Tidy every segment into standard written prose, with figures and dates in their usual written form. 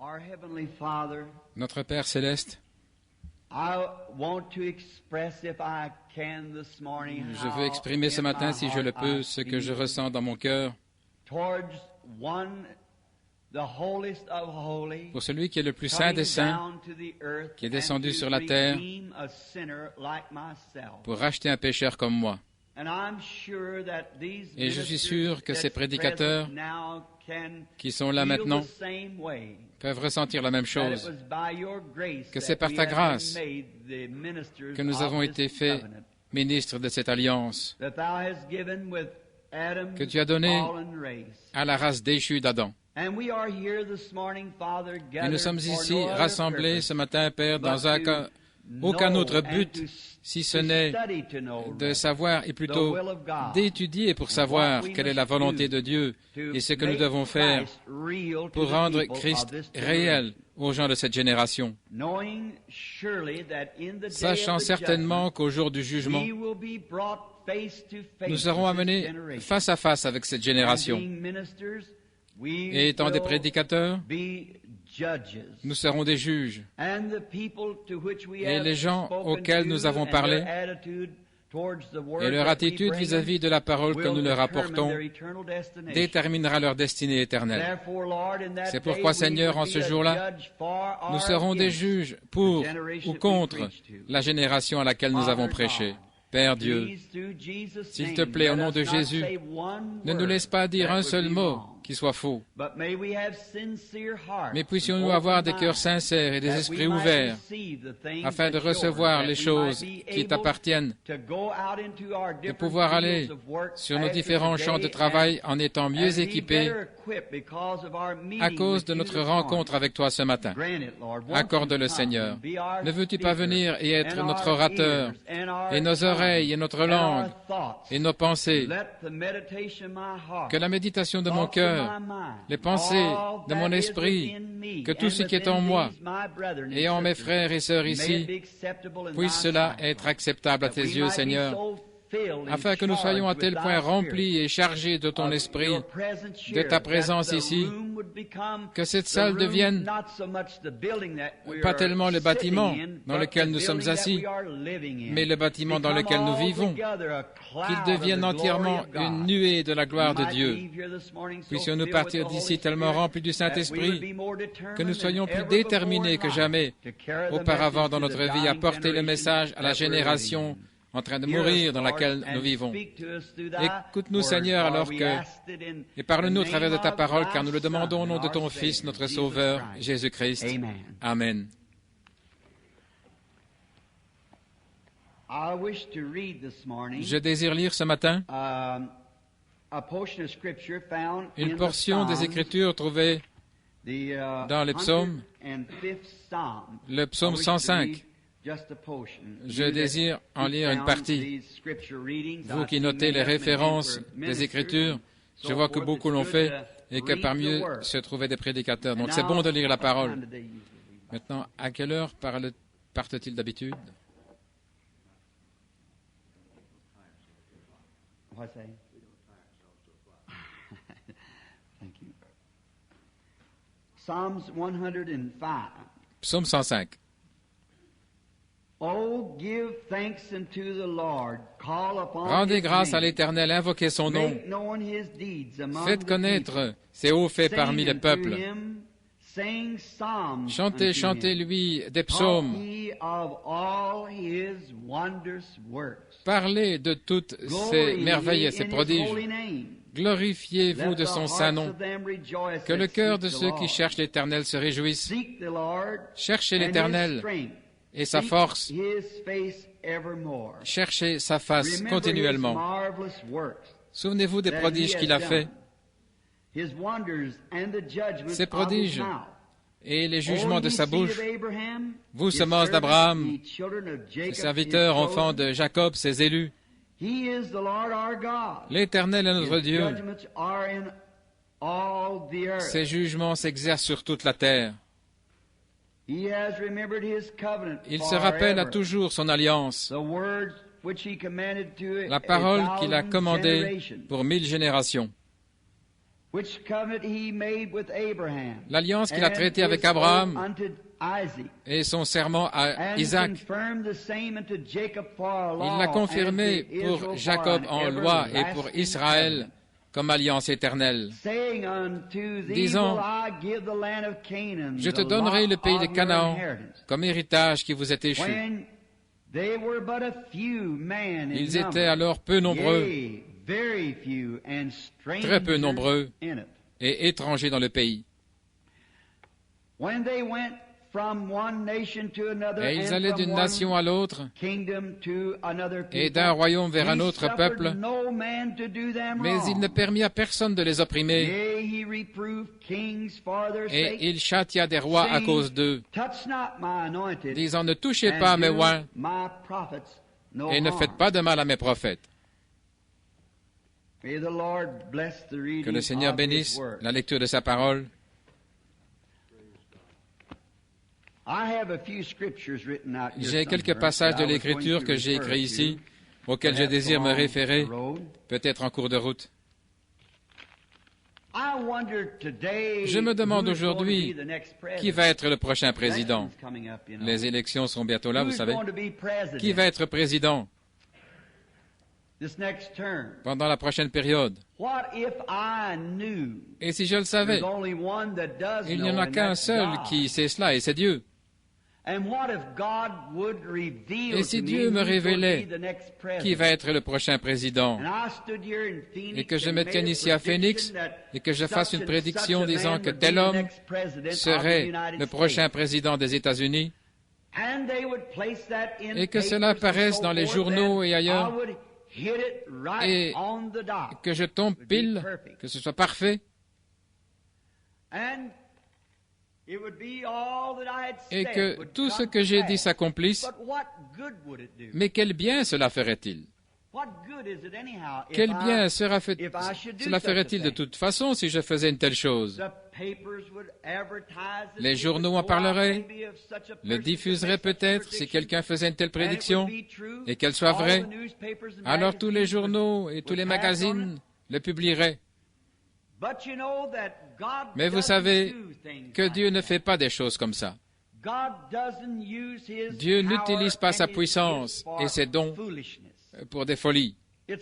Our Heavenly Father, Notre Père céleste, I want to express, if I can this morning, je veux exprimer ce matin, si je le peux, ce que je ressens dans mon cœur towards one, the holiest of holy, pour celui qui est le plus saint des saints, qui est descendu sur la terre pour racheter un pécheur comme moi. Et je suis sûr que ces prédicateurs qui sont là maintenant peuvent ressentir la même chose, que c'est par ta grâce que nous avons été faits ministres de cette alliance, que tu as donné à la race déchue d'Adam. Et nous sommes ici rassemblés ce matin, Père, dans aucun autre but, si ce n'est de savoir, et plutôt d'étudier pour savoir quelle est la volonté de Dieu et ce que nous devons faire pour rendre Christ réel aux gens de cette génération, sachant certainement qu'au jour du jugement, nous serons amenés face à face avec cette génération. Et étant des prédicateurs, nous serons des juges. Et les gens auxquels nous avons parlé et leur attitude vis-à-vis de la parole que nous leur apportons déterminera leur destinée éternelle. C'est pourquoi, Seigneur, en ce jour-là, nous serons des juges pour ou contre la génération à laquelle nous avons prêché. Père Dieu, s'il te plaît, au nom de Jésus, ne nous laisse pas dire un seul mot qui soit faux, mais puissions-nous avoir des cœurs sincères et des esprits ouverts afin de recevoir les choses qui t'appartiennent, de pouvoir aller sur nos différents champs de travail en étant mieux équipés à cause de notre rencontre avec toi ce matin. Accorde-le, Seigneur. Ne veux-tu pas venir et être notre orateur, et nos oreilles, et notre langue, et nos pensées? Que la méditation de mon cœur, les pensées de mon esprit, que tout ce qui est en moi et en mes frères et sœurs ici, puisse cela être acceptable à tes yeux, Seigneur, afin que nous soyons à tel point remplis et chargés de ton esprit, de ta présence ici, que cette salle devienne pas tellement le bâtiment dans lequel nous sommes assis, mais le bâtiment dans lequel nous vivons, qu'il devienne entièrement une nuée de la gloire de Dieu. Puissions-nous partir d'ici tellement remplis du Saint-Esprit que nous soyons plus déterminés que jamais auparavant dans notre vie à porter le message à la génération en train de mourir dans laquelle nous vivons. Écoute-nous, Seigneur, alors que, et parle-nous au travers de ta parole, car nous le demandons au nom de ton Fils, notre Sauveur, Jésus-Christ. Amen. Je désire lire ce matin une portion des Écritures trouvée dans les psaumes, le psaume 105. Je désire en lire une partie. Vous qui notez les références des Écritures, je vois que beaucoup l'ont fait et que parmi eux se trouvaient des prédicateurs. Donc c'est bon de lire la parole. Maintenant, à quelle heure partent-ils d'habitude? Psaume 105. Rendez grâce à l'Éternel, invoquez son nom. Faites connaître ses hauts faits parmi les peuples. Chantez, chantez-lui des psaumes. Parlez de toutes ses merveilles et ses prodiges. Glorifiez-vous de son saint nom. Que le cœur de ceux qui cherchent l'Éternel se réjouisse. Cherchez l'Éternel et sa force. Cherchez sa face continuellement. Souvenez-vous des prodiges qu'il a faits, ses prodiges et les jugements de sa bouche. Vous, semences d'Abraham, ses serviteurs, enfants de Jacob, ses élus. L'Éternel est notre Dieu. Ses jugements s'exercent sur toute la terre. Il se rappelle à toujours son alliance, la parole qu'il a commandée pour 1000 générations. l'alliance qu'il a traitée avec Abraham et son serment à Isaac. Il l'a confirmé pour Jacob en loi et pour Israël comme alliance éternelle, disant, « Je te donnerai le pays de Canaan comme héritage qui vous est échu. » Ils étaient alors peu nombreux, très peu nombreux et étrangers dans le pays. Et ils allaient d'une nation à l'autre et d'un royaume vers un autre peuple, mais il ne permit à personne de les opprimer, et il châtia des rois à cause d'eux, disant, « Ne touchez pas à mes oints et ne faites pas de mal à mes prophètes. » Que le Seigneur bénisse la lecture de sa parole. J'ai quelques passages de l'Écriture que j'ai écrits ici, auxquels je désire me référer, peut-être en cours de route. Je me demande aujourd'hui qui va être le prochain président. Les élections sont bientôt là, vous savez. Qui va être président pendant la prochaine période? Et si je le savais, il n'y en a qu'un seul qui sait cela, et c'est Dieu. Et si Dieu me révélait qui va être le prochain président, et que je me tienne ici à Phoenix, et que je fasse une prédiction disant que tel homme serait le prochain président des États-Unis, et que cela apparaisse dans les journaux et ailleurs, et que je tombe pile, que ce soit parfait, et que tout ce que j'ai dit s'accomplisse, mais quel bien cela ferait-il? Quel bien cela ferait-il de toute façon si je faisais une telle chose? Les journaux en parleraient, le diffuseraient peut-être si quelqu'un faisait une telle prédiction, et qu'elle soit vraie. Alors tous les journaux et tous les magazines le publieraient. Mais vous savez que Dieu ne fait pas des choses comme ça. Dieu n'utilise pas sa puissance et ses dons pour des folies. Et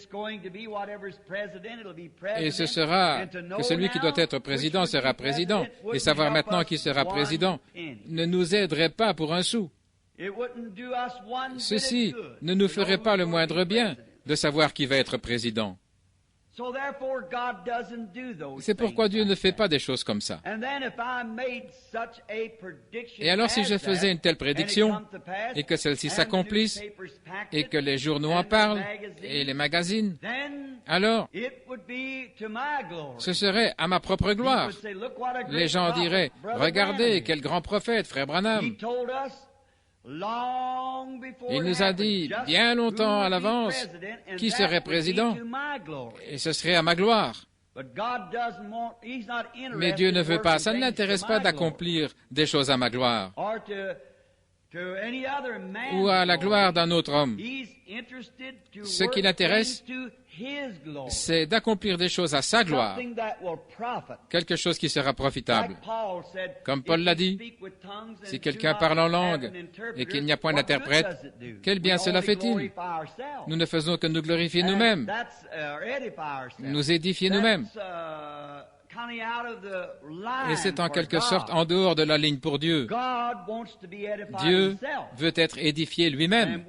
ce sera que celui qui doit être président sera président. Et savoir maintenant qui sera président ne nous aiderait pas pour un sou. Ceci ne nous ferait pas le moindre bien de savoir qui va être président. C'est pourquoi Dieu ne fait pas des choses comme ça. Et alors si je faisais une telle prédiction, et que celle-ci s'accomplisse, et que les journaux en parlent, et les magazines, alors ce serait à ma propre gloire. Les gens diraient, « Regardez, quel grand prophète, frère Branham. Il nous a dit bien longtemps à l'avance qui serait président, et ce serait à ma gloire. » Mais Dieu ne veut pas, ça ne l'intéresse pas d'accomplir des choses à ma gloire ou à la gloire d'un autre homme. Ce qui l'intéresse, c'est d'accomplir des choses à sa gloire, quelque chose qui sera profitable. Comme Paul l'a dit, si quelqu'un parle en langue et qu'il n'y a point d'interprète, quel bien cela fait-il? Nous ne faisons que nous glorifier nous-mêmes, nous édifier nous-mêmes. Et c'est en quelque sorte en dehors de la ligne pour Dieu. Dieu veut être édifié lui-même.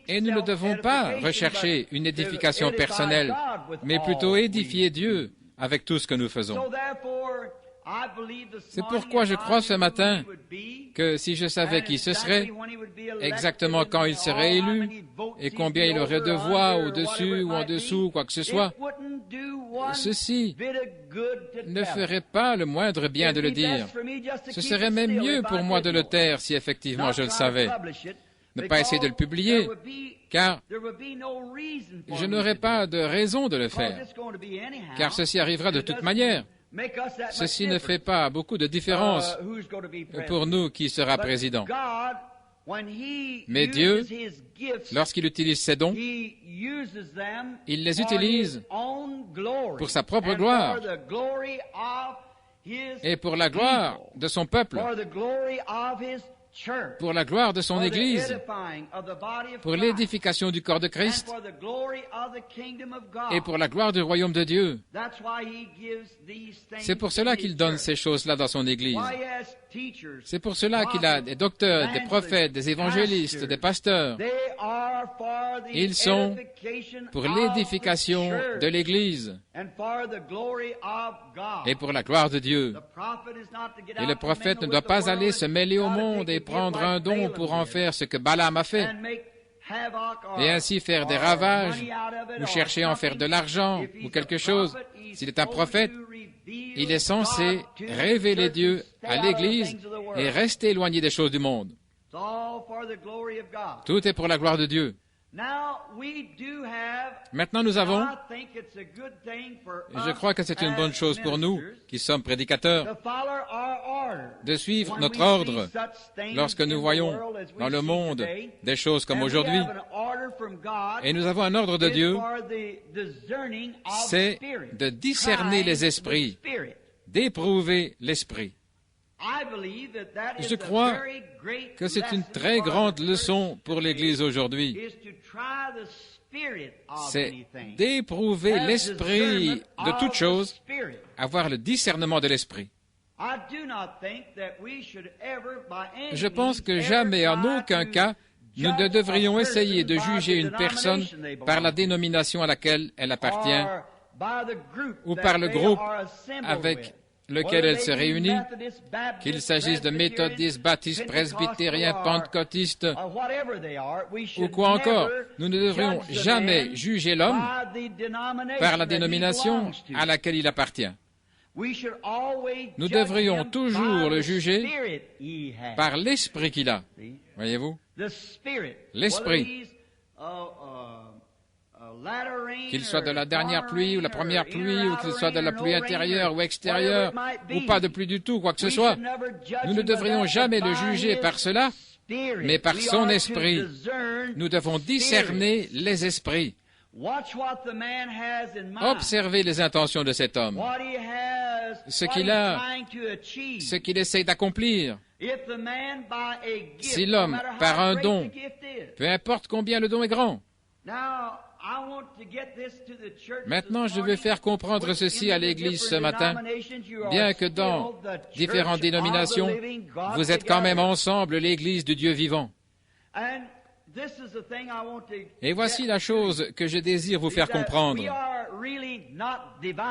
Et nous ne devons pas rechercher une édification personnelle, mais plutôt édifier Dieu avec tout ce que nous faisons. C'est pourquoi je crois ce matin que si je savais qui ce serait, exactement quand il serait élu, et combien il aurait de voix au-dessus ou en dessous, quoi que ce soit, ceci ne ferait pas le moindre bien de le dire. Ce serait même mieux pour moi de le taire si effectivement je le savais. Ne pas essayer de le publier, car je n'aurais pas de raison de le faire, car ceci arrivera de toute manière. Ceci ne fait pas beaucoup de différence pour nous qui sera président. Mais Dieu, lorsqu'il utilise ses dons, il les utilise pour sa propre gloire et pour la gloire de son peuple, pour la gloire de son Église, pour l'édification du corps de Christ et pour la gloire du royaume de Dieu. C'est pour cela qu'il donne ces choses-là dans son Église. C'est pour cela qu'il a des docteurs, des prophètes, des évangélistes, des pasteurs. Ils sont pour l'édification de l'Église et pour la gloire de Dieu. Et le prophète ne doit pas aller se mêler au monde et prendre un don pour en faire ce que Balaam a fait, et ainsi faire des ravages, ou chercher à en faire de l'argent, ou quelque chose. S'il est un prophète, il est censé révéler Dieu à l'Église et rester éloigné des choses du monde. Tout est pour la gloire de Dieu. Maintenant, nous avons, je crois que c'est une bonne chose pour nous, qui sommes prédicateurs, de suivre notre ordre lorsque nous voyons dans le monde des choses comme aujourd'hui. Et nous avons un ordre de Dieu, c'est de discerner les esprits, d'éprouver l'esprit. Je crois que c'est une très grande leçon pour l'Église aujourd'hui. C'est d'éprouver l'esprit de toute chose, avoir le discernement de l'esprit. Je pense que jamais, en aucun cas, nous ne devrions essayer de juger une personne par la dénomination à laquelle elle appartient ou par le groupe avec lequel elle se réunit, qu'il s'agisse de méthodistes, baptistes, presbytériens, pentecôtistes ou quoi encore. Nous ne devrions jamais juger l'homme par la dénomination à laquelle il appartient. Nous devrions toujours le juger par l'esprit qu'il a. Voyez-vous? L'esprit. Qu'il soit de la dernière pluie ou la première pluie, ou qu'il soit de la pluie intérieure ou extérieure, ou pas de pluie du tout, quoi que ce soit. Nous ne devrions jamais le juger par cela, mais par son esprit. Nous devons discerner les esprits. Observez les intentions de cet homme, ce qu'il a, ce qu'il essaie d'accomplir. Si l'homme, par un don, peu importe combien le don est grand. Maintenant, je veux faire comprendre ceci à l'Église ce matin. Bien que dans différentes dénominations, vous êtes quand même ensemble l'Église du Dieu vivant. Et voici la chose que je désire vous faire comprendre.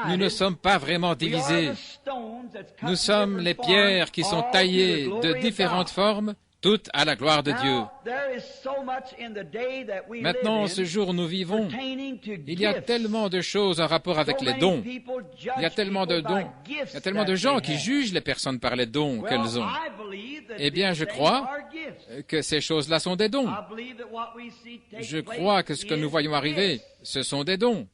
Nous ne sommes pas vraiment divisés. Nous sommes les pierres qui sont taillées de différentes formes, toutes à la gloire de Dieu. Maintenant, en ce jour où nous vivons, il y a tellement de choses en rapport avec les dons. Il y a tellement de dons. Il y a tellement de gens qui jugent les personnes par les dons qu'elles ont. Eh bien, je crois que ces choses-là sont des dons. Je crois que ce que nous voyons arriver, ce sont des dons.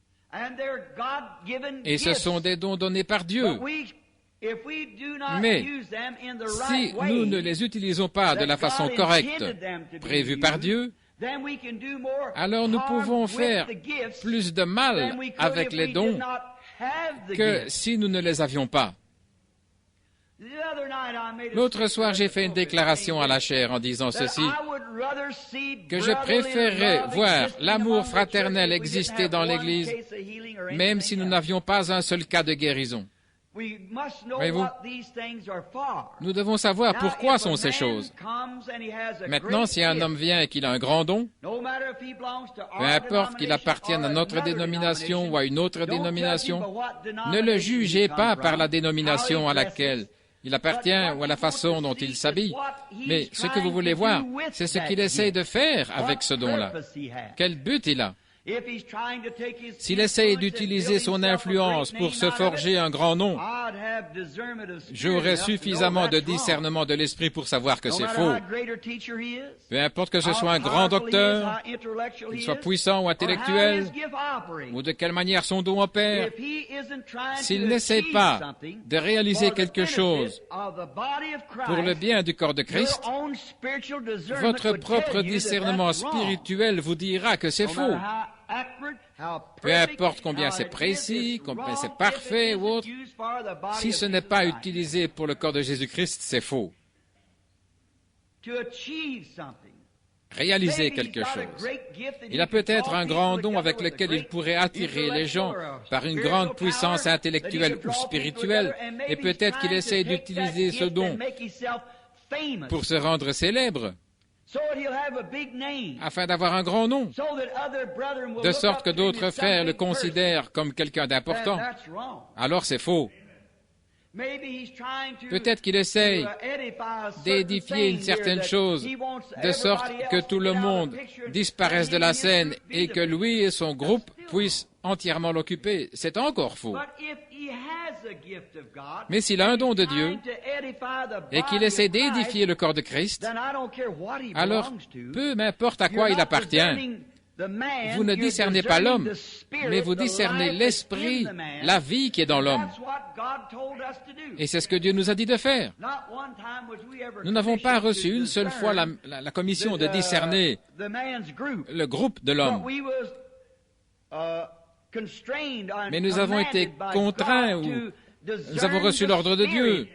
Et ce sont des dons donnés par Dieu. Mais si nous ne les utilisons pas de la façon correcte, prévue par Dieu, alors nous pouvons faire plus de mal avec les dons que si nous ne les avions pas. L'autre soir, j'ai fait une déclaration à la chaire en disant ceci, que je préférerais voir l'amour fraternel exister dans l'Église, même si nous n'avions pas un seul cas de guérison. Voyez-vous, nous devons savoir pourquoi sont ces choses. Maintenant, si un homme vient et qu'il a un grand don, peu importe qu'il appartienne à notre dénomination ou à une autre dénomination, ne le jugez pas par la dénomination à laquelle il appartient ou à la façon dont il s'habille. Mais ce que vous voulez voir, c'est ce qu'il essaye de faire avec ce don-là. Quel but il a? S'il essaye d'utiliser son influence pour se forger un grand nom, j'aurai suffisamment de discernement de l'esprit pour savoir que c'est faux. Peu importe que ce soit un grand docteur, qu'il soit puissant ou intellectuel, ou de quelle manière son don opère, s'il n'essaie pas de réaliser quelque chose pour le bien du corps de Christ, votre propre discernement spirituel vous dira que c'est faux. Peu importe combien c'est précis, combien c'est parfait ou autre, si ce n'est pas utilisé pour le corps de Jésus-Christ, c'est faux. Réaliser quelque chose. Il a peut-être un grand don avec lequel il pourrait attirer les gens par une grande puissance intellectuelle ou spirituelle, et peut-être qu'il essaie d'utiliser ce don pour se rendre célèbre, afin d'avoir un grand nom, de sorte que d'autres frères le considèrent comme quelqu'un d'important. Alors c'est faux. Peut-être qu'il essaye d'édifier une certaine chose, de sorte que tout le monde disparaisse de la scène et que lui et son groupe puissent entièrement l'occuper. C'est encore faux. Mais s'il a un don de Dieu et qu'il essaie d'édifier le corps de Christ, alors peu m'importe à quoi il appartient. Vous ne discernez pas l'homme, mais vous discernez l'esprit, la vie qui est dans l'homme. Et c'est ce que Dieu nous a dit de faire. Nous n'avons pas reçu une seule fois la commission de discerner le groupe de l'homme. Mais nous avons été contraints, ou nous avons reçu l'ordre de Dieu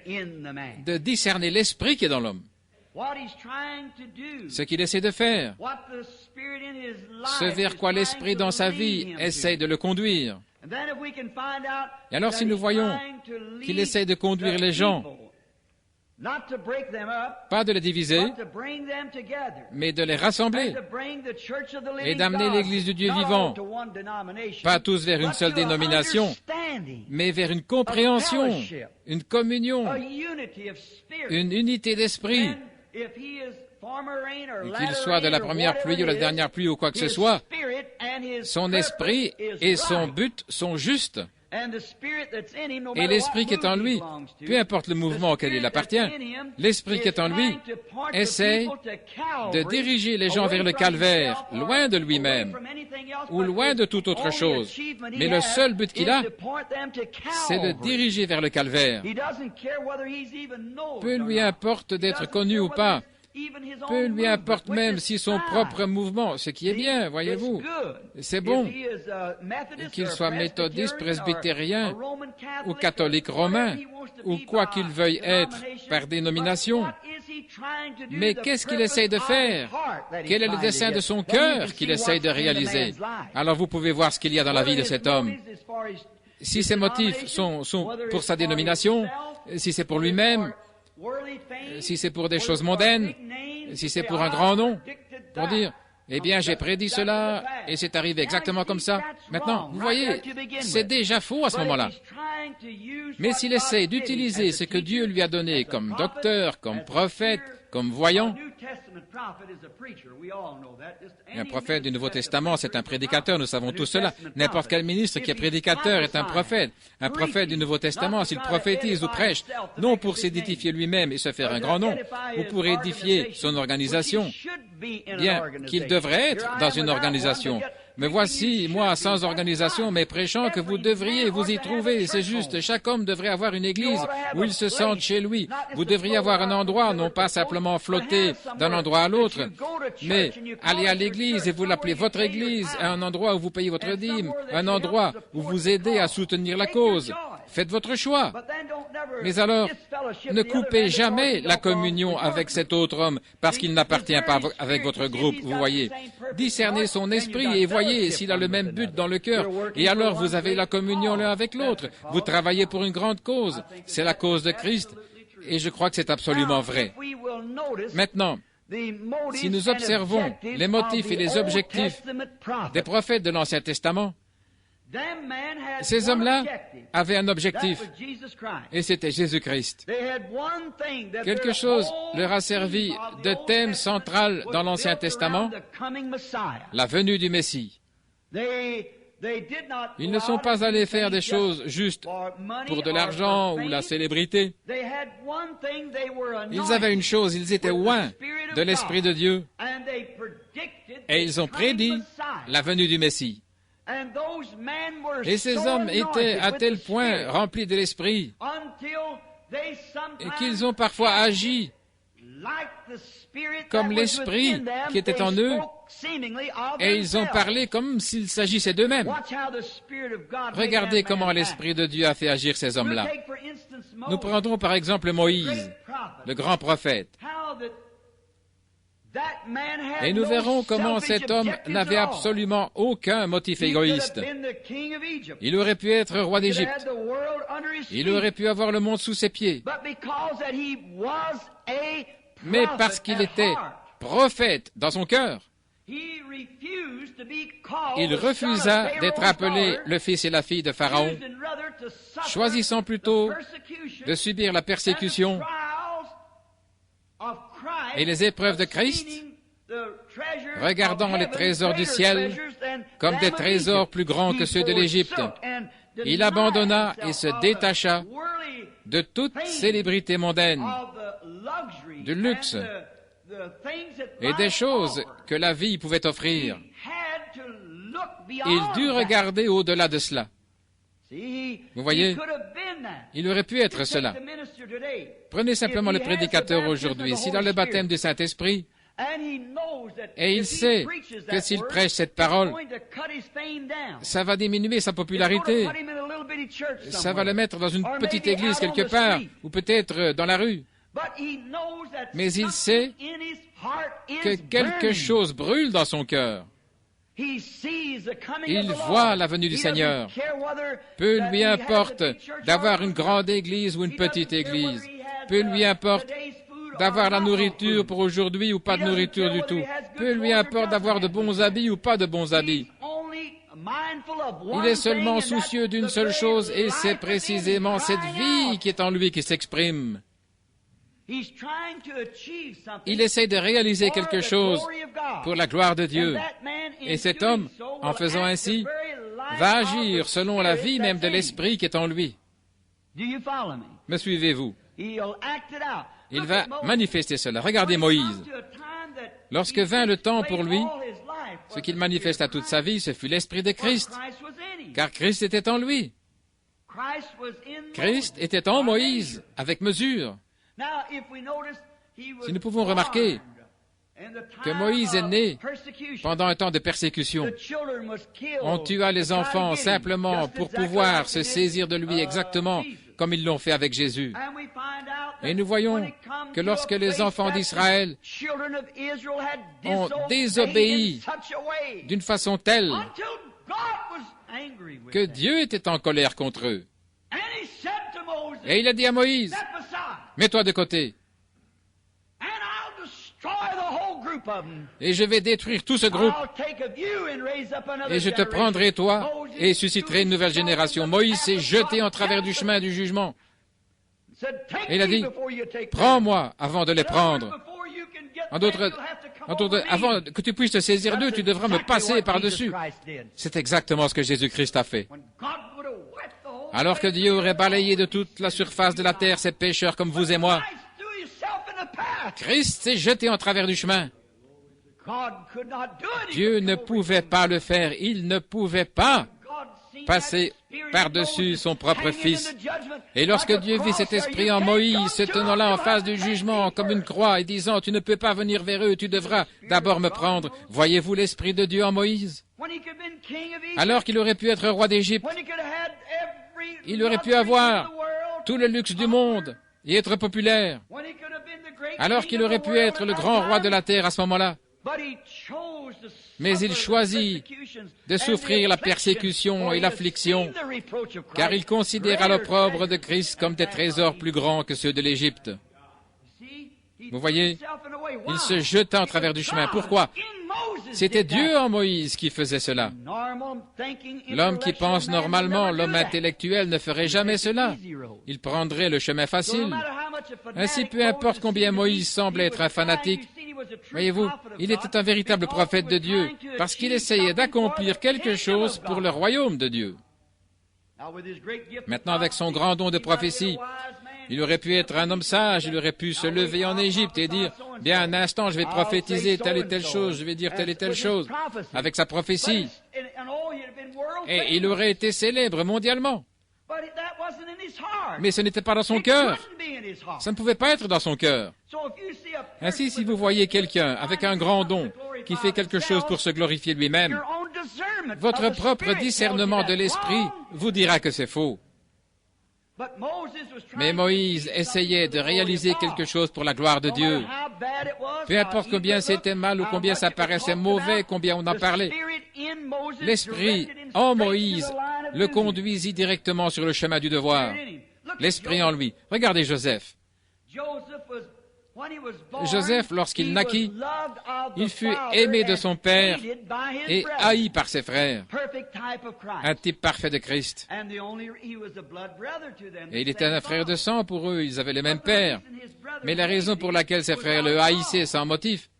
de discerner l'esprit qui est dans l'homme. Ce qu'il essaie de faire, ce vers quoi l'esprit dans sa vie essaie de le conduire. Et alors si nous voyons qu'il essaie de conduire les gens, pas de les diviser, mais de les rassembler et d'amener l'Église du Dieu vivant, pas tous vers une seule dénomination, mais vers une compréhension, une communion, une unité d'esprit. Qu'il soit de la première pluie ou la dernière pluie ou quoi que ce soit, son esprit et son but sont justes. Et l'esprit qui est en lui, peu importe le mouvement auquel il appartient, l'esprit qui est en lui essaie de diriger les gens vers le calvaire, loin de lui-même, ou loin de toute autre chose. Mais le seul but qu'il a, c'est de diriger vers le calvaire. Peu lui importe d'être connu ou pas. Peu lui importe même si son propre mouvement, ce qui est bien, voyez-vous, c'est bon, qu'il soit méthodiste, presbytérien ou catholique romain, ou quoi qu'il veuille être par dénomination. Mais qu'est-ce qu'il essaye de faire? Quel est le dessein de son cœur qu'il essaye de réaliser? Alors vous pouvez voir ce qu'il y a dans la vie de cet homme. Si ses motifs sont pour sa dénomination, si c'est pour lui-même, si c'est pour des choses mondaines, si c'est pour un grand nom, pour dire, eh bien, j'ai prédit cela et c'est arrivé exactement comme ça. Maintenant, vous voyez, c'est déjà faux à ce moment-là. Mais s'il essaie d'utiliser ce que Dieu lui a donné comme docteur, comme prophète, comme voyant, un prophète du Nouveau Testament, c'est un prédicateur, nous savons tous cela. N'importe quel ministre qui est prédicateur est un prophète. Un prophète du Nouveau Testament, s'il prophétise ou prêche, non pour s'édifier lui-même et se faire un grand nom, ou pour édifier son organisation, bien qu'il devrait être dans une organisation. Mais voici, moi, sans organisation, mais prêchant que vous devriez vous y trouver. C'est juste, chaque homme devrait avoir une église où il se sente chez lui. Vous devriez avoir un endroit, non pas simplement flotter d'un endroit à l'autre, mais aller à l'église et vous l'appelez votre église, un endroit où vous payez votre dîme, un endroit où vous aidez à soutenir la cause. Faites votre choix. Mais alors, ne coupez jamais la communion avec cet autre homme parce qu'il n'appartient pas avec votre groupe, vous voyez. Discernez son esprit et voyez s'il a le même but dans le cœur. Et alors, vous avez la communion l'un avec l'autre. Vous travaillez pour une grande cause. C'est la cause de Christ. Et je crois que c'est absolument vrai. Maintenant, si nous observons les motifs et les objectifs des prophètes de l'Ancien Testament, ces hommes-là avaient un objectif, et c'était Jésus-Christ. Quelque chose leur a servi de thème central dans l'Ancien Testament, la venue du Messie. Ils ne sont pas allés faire des choses juste pour de l'argent ou la célébrité. Ils avaient une chose, ils étaient oints de l'Esprit de Dieu et ils ont prédit la venue du Messie. Et ces hommes étaient à tel point remplis de l'Esprit et qu'ils ont parfois agi comme l'Esprit qui était en eux, et ils ont parlé comme s'il s'agissait d'eux-mêmes. Regardez comment l'Esprit de Dieu a fait agir ces hommes-là. Nous prendrons par exemple Moïse, le grand prophète. Et nous verrons comment cet homme n'avait absolument aucun motif égoïste. Il aurait pu être roi d'Égypte. Il aurait pu avoir le monde sous ses pieds. Mais parce qu'il était prophète dans son cœur, il refusa d'être appelé le fils et la fille de Pharaon, choisissant plutôt de subir la persécution et les épreuves de Christ, regardant les trésors du ciel comme des trésors plus grands que ceux de l'Égypte. Il abandonna et se détacha de toute célébrité mondaine, du luxe et des choses que la vie pouvait offrir. Il dut regarder au-delà de cela. Vous voyez, il aurait pu être cela. Prenez simplement le prédicateur aujourd'hui. S'il a le baptême du Saint-Esprit, et il sait que s'il prêche cette parole, ça va diminuer sa popularité. Ça va le mettre dans une petite église quelque part, ou peut-être dans la rue. Mais il sait que quelque chose brûle dans son cœur. Il voit la venue du Seigneur. Peu lui importe d'avoir une grande église ou une petite église. Peu lui importe d'avoir la nourriture pour aujourd'hui ou pas de nourriture du tout. Peu lui importe d'avoir de bons habits ou pas de bons habits. Il est seulement soucieux d'une seule chose, et c'est précisément cette vie qui est en lui qui s'exprime. Il essaie de réaliser quelque chose pour la gloire de Dieu. Et cet homme, en faisant ainsi, va agir selon la vie même de l'Esprit qui est en lui. Me suivez-vous? Il va manifester cela. Regardez Moïse. Lorsque vint le temps pour lui, ce qu'il manifesta toute sa vie, ce fut l'Esprit de Christ, car Christ était en lui. Christ était en Moïse, avec mesure. Si nous pouvons remarquer que Moïse est né pendant un temps de persécution, on tua les enfants simplement pour pouvoir se saisir de lui exactement comme ils l'ont fait avec Jésus. Et nous voyons que lorsque les enfants d'Israël ont désobéi d'une façon telle que Dieu était en colère contre eux, et il a dit à Moïse, « Mets-toi de côté, et je vais détruire tout ce groupe, et je te prendrai toi, et susciterai une nouvelle génération. » Moïse s'est jeté en travers du chemin du jugement. Et il a dit, « Prends-moi avant de les prendre. Avant que tu puisses te saisir d'eux, tu devras me passer par-dessus. » C'est exactement ce que Jésus-Christ a fait. Alors que Dieu aurait balayé de toute la surface de la terre ces pécheurs comme vous et moi, Christ s'est jeté en travers du chemin. Dieu ne pouvait pas le faire. Il ne pouvait pas passer par-dessus son propre Fils. Et lorsque Dieu vit cet esprit en Moïse, se tenant là en face du jugement comme une croix et disant, « Tu ne peux pas venir vers eux, tu devras d'abord me prendre. » Voyez-vous l'esprit de Dieu en Moïse? Alors qu'il aurait pu être roi d'Égypte, il aurait pu avoir tout le luxe du monde et être populaire, alors qu'il aurait pu être le grand roi de la terre à ce moment-là. Mais il choisit de souffrir la persécution et l'affliction, car il considéra l'opprobre de Christ comme des trésors plus grands que ceux de l'Égypte. Vous voyez, il se jeta en travers du chemin. Pourquoi? C'était Dieu en Moïse qui faisait cela. L'homme qui pense normalement, l'homme intellectuel, ne ferait jamais cela. Il prendrait le chemin facile. Ainsi, peu importe combien Moïse semble être un fanatique, Voyez-vous, il était un véritable prophète de Dieu parce qu'il essayait d'accomplir quelque chose pour le royaume de Dieu. Maintenant, avec son grand don de prophétie, il aurait pu être un homme sage, il aurait pu se lever en Égypte et dire, bien, un instant, je vais prophétiser telle et telle chose, je vais dire telle et telle chose, avec sa prophétie. Et il aurait été célèbre mondialement. Mais ce n'était pas dans son cœur. Ça ne pouvait pas être dans son cœur. Ainsi, si vous voyez quelqu'un avec un grand don qui fait quelque chose pour se glorifier lui-même, votre propre discernement de l'esprit vous dira que c'est faux. Mais Moïse essayait de réaliser quelque chose pour la gloire de Dieu. Peu importe combien c'était mal ou combien ça paraissait mauvais, combien on en parlait, l'Esprit en Moïse le conduisit directement sur le chemin du devoir. L'Esprit en lui. Regardez Joseph. Joseph, lorsqu'il naquit, il fut aimé de son père et haï par ses frères. Un type parfait de Christ. Et il était un frère de sang pour eux, ils avaient le même père. Mais la raison pour laquelle ses frères le haïssaient sans motif,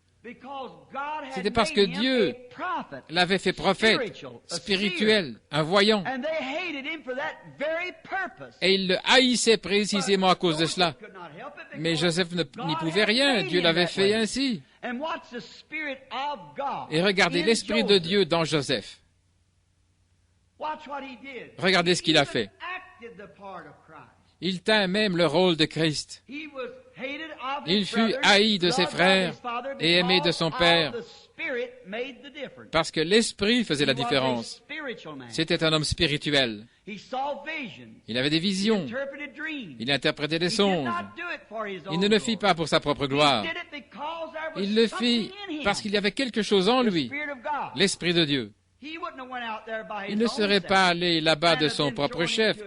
c'était parce que Dieu l'avait fait prophète, spirituel, un voyant. Et ils le haïssaient précisément à cause de cela. Mais Joseph n'y pouvait rien, Dieu l'avait fait ainsi. Et regardez l'Esprit de Dieu dans Joseph. Regardez ce qu'il a fait. Il tint même le rôle de Christ. Il fut haï de ses frères et aimé de son père parce que l'Esprit faisait la différence. C'était un homme spirituel. Il avait des visions. Il interprétait des songes. Il ne le fit pas pour sa propre gloire. Il le fit parce qu'il y avait quelque chose en lui, l'Esprit de Dieu. Il ne serait pas allé là-bas de son propre chef,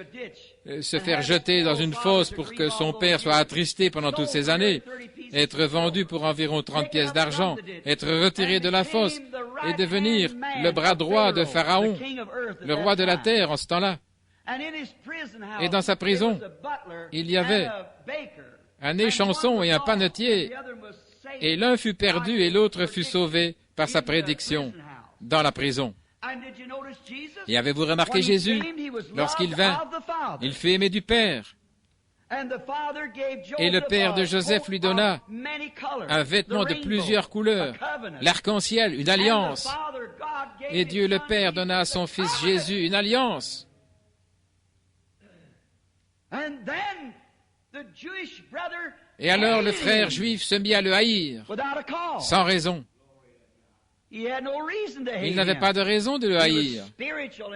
se faire jeter dans une fosse pour que son père soit attristé pendant toutes ces années, être vendu pour environ 30 pièces d'argent, être retiré de la fosse et devenir le bras droit de Pharaon, le roi de la terre en ce temps-là. Et dans sa prison, il y avait un échanson et un panetier, et l'un fut perdu et l'autre fut sauvé par sa prédiction dans la prison. Et avez-vous remarqué Jésus? Lorsqu'il vint, il fut aimé du Père. Et le Père de Joseph lui donna un vêtement de plusieurs couleurs, l'arc-en-ciel, une alliance. Et Dieu le Père donna à son Fils Jésus une alliance. Et alors le frère juif se mit à le haïr, sans raison. Il n'avait pas de raison de le haïr.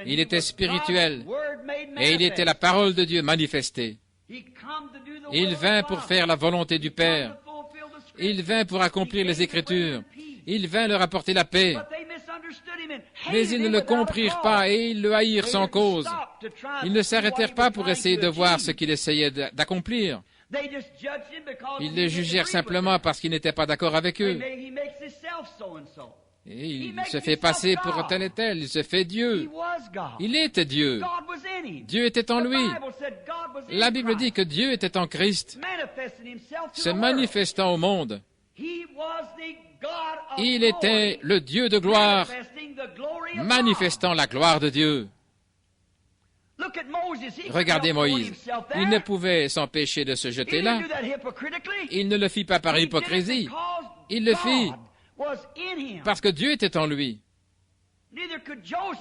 Il était spirituel et il était la parole de Dieu manifestée. Il vint pour faire la volonté du Père. Il vint pour accomplir les Écritures. Il vint leur apporter la paix. Mais ils ne le comprirent pas et ils le haïrent sans cause. Ils ne s'arrêtèrent pas pour essayer de voir ce qu'il essayait d'accomplir. Ils le jugèrent simplement parce qu'il n'était pas d'accord avec eux. Et il se fait passer pour tel et tel, il se fait Dieu. Il était Dieu. Dieu était en lui. La Bible dit que Dieu était en Christ, se manifestant au monde. Il était le Dieu de gloire, manifestant la gloire de Dieu. Regardez Moïse. Il ne pouvait s'empêcher de se jeter là. Il ne le fit pas par hypocrisie. Il le fit parce que Dieu était en lui.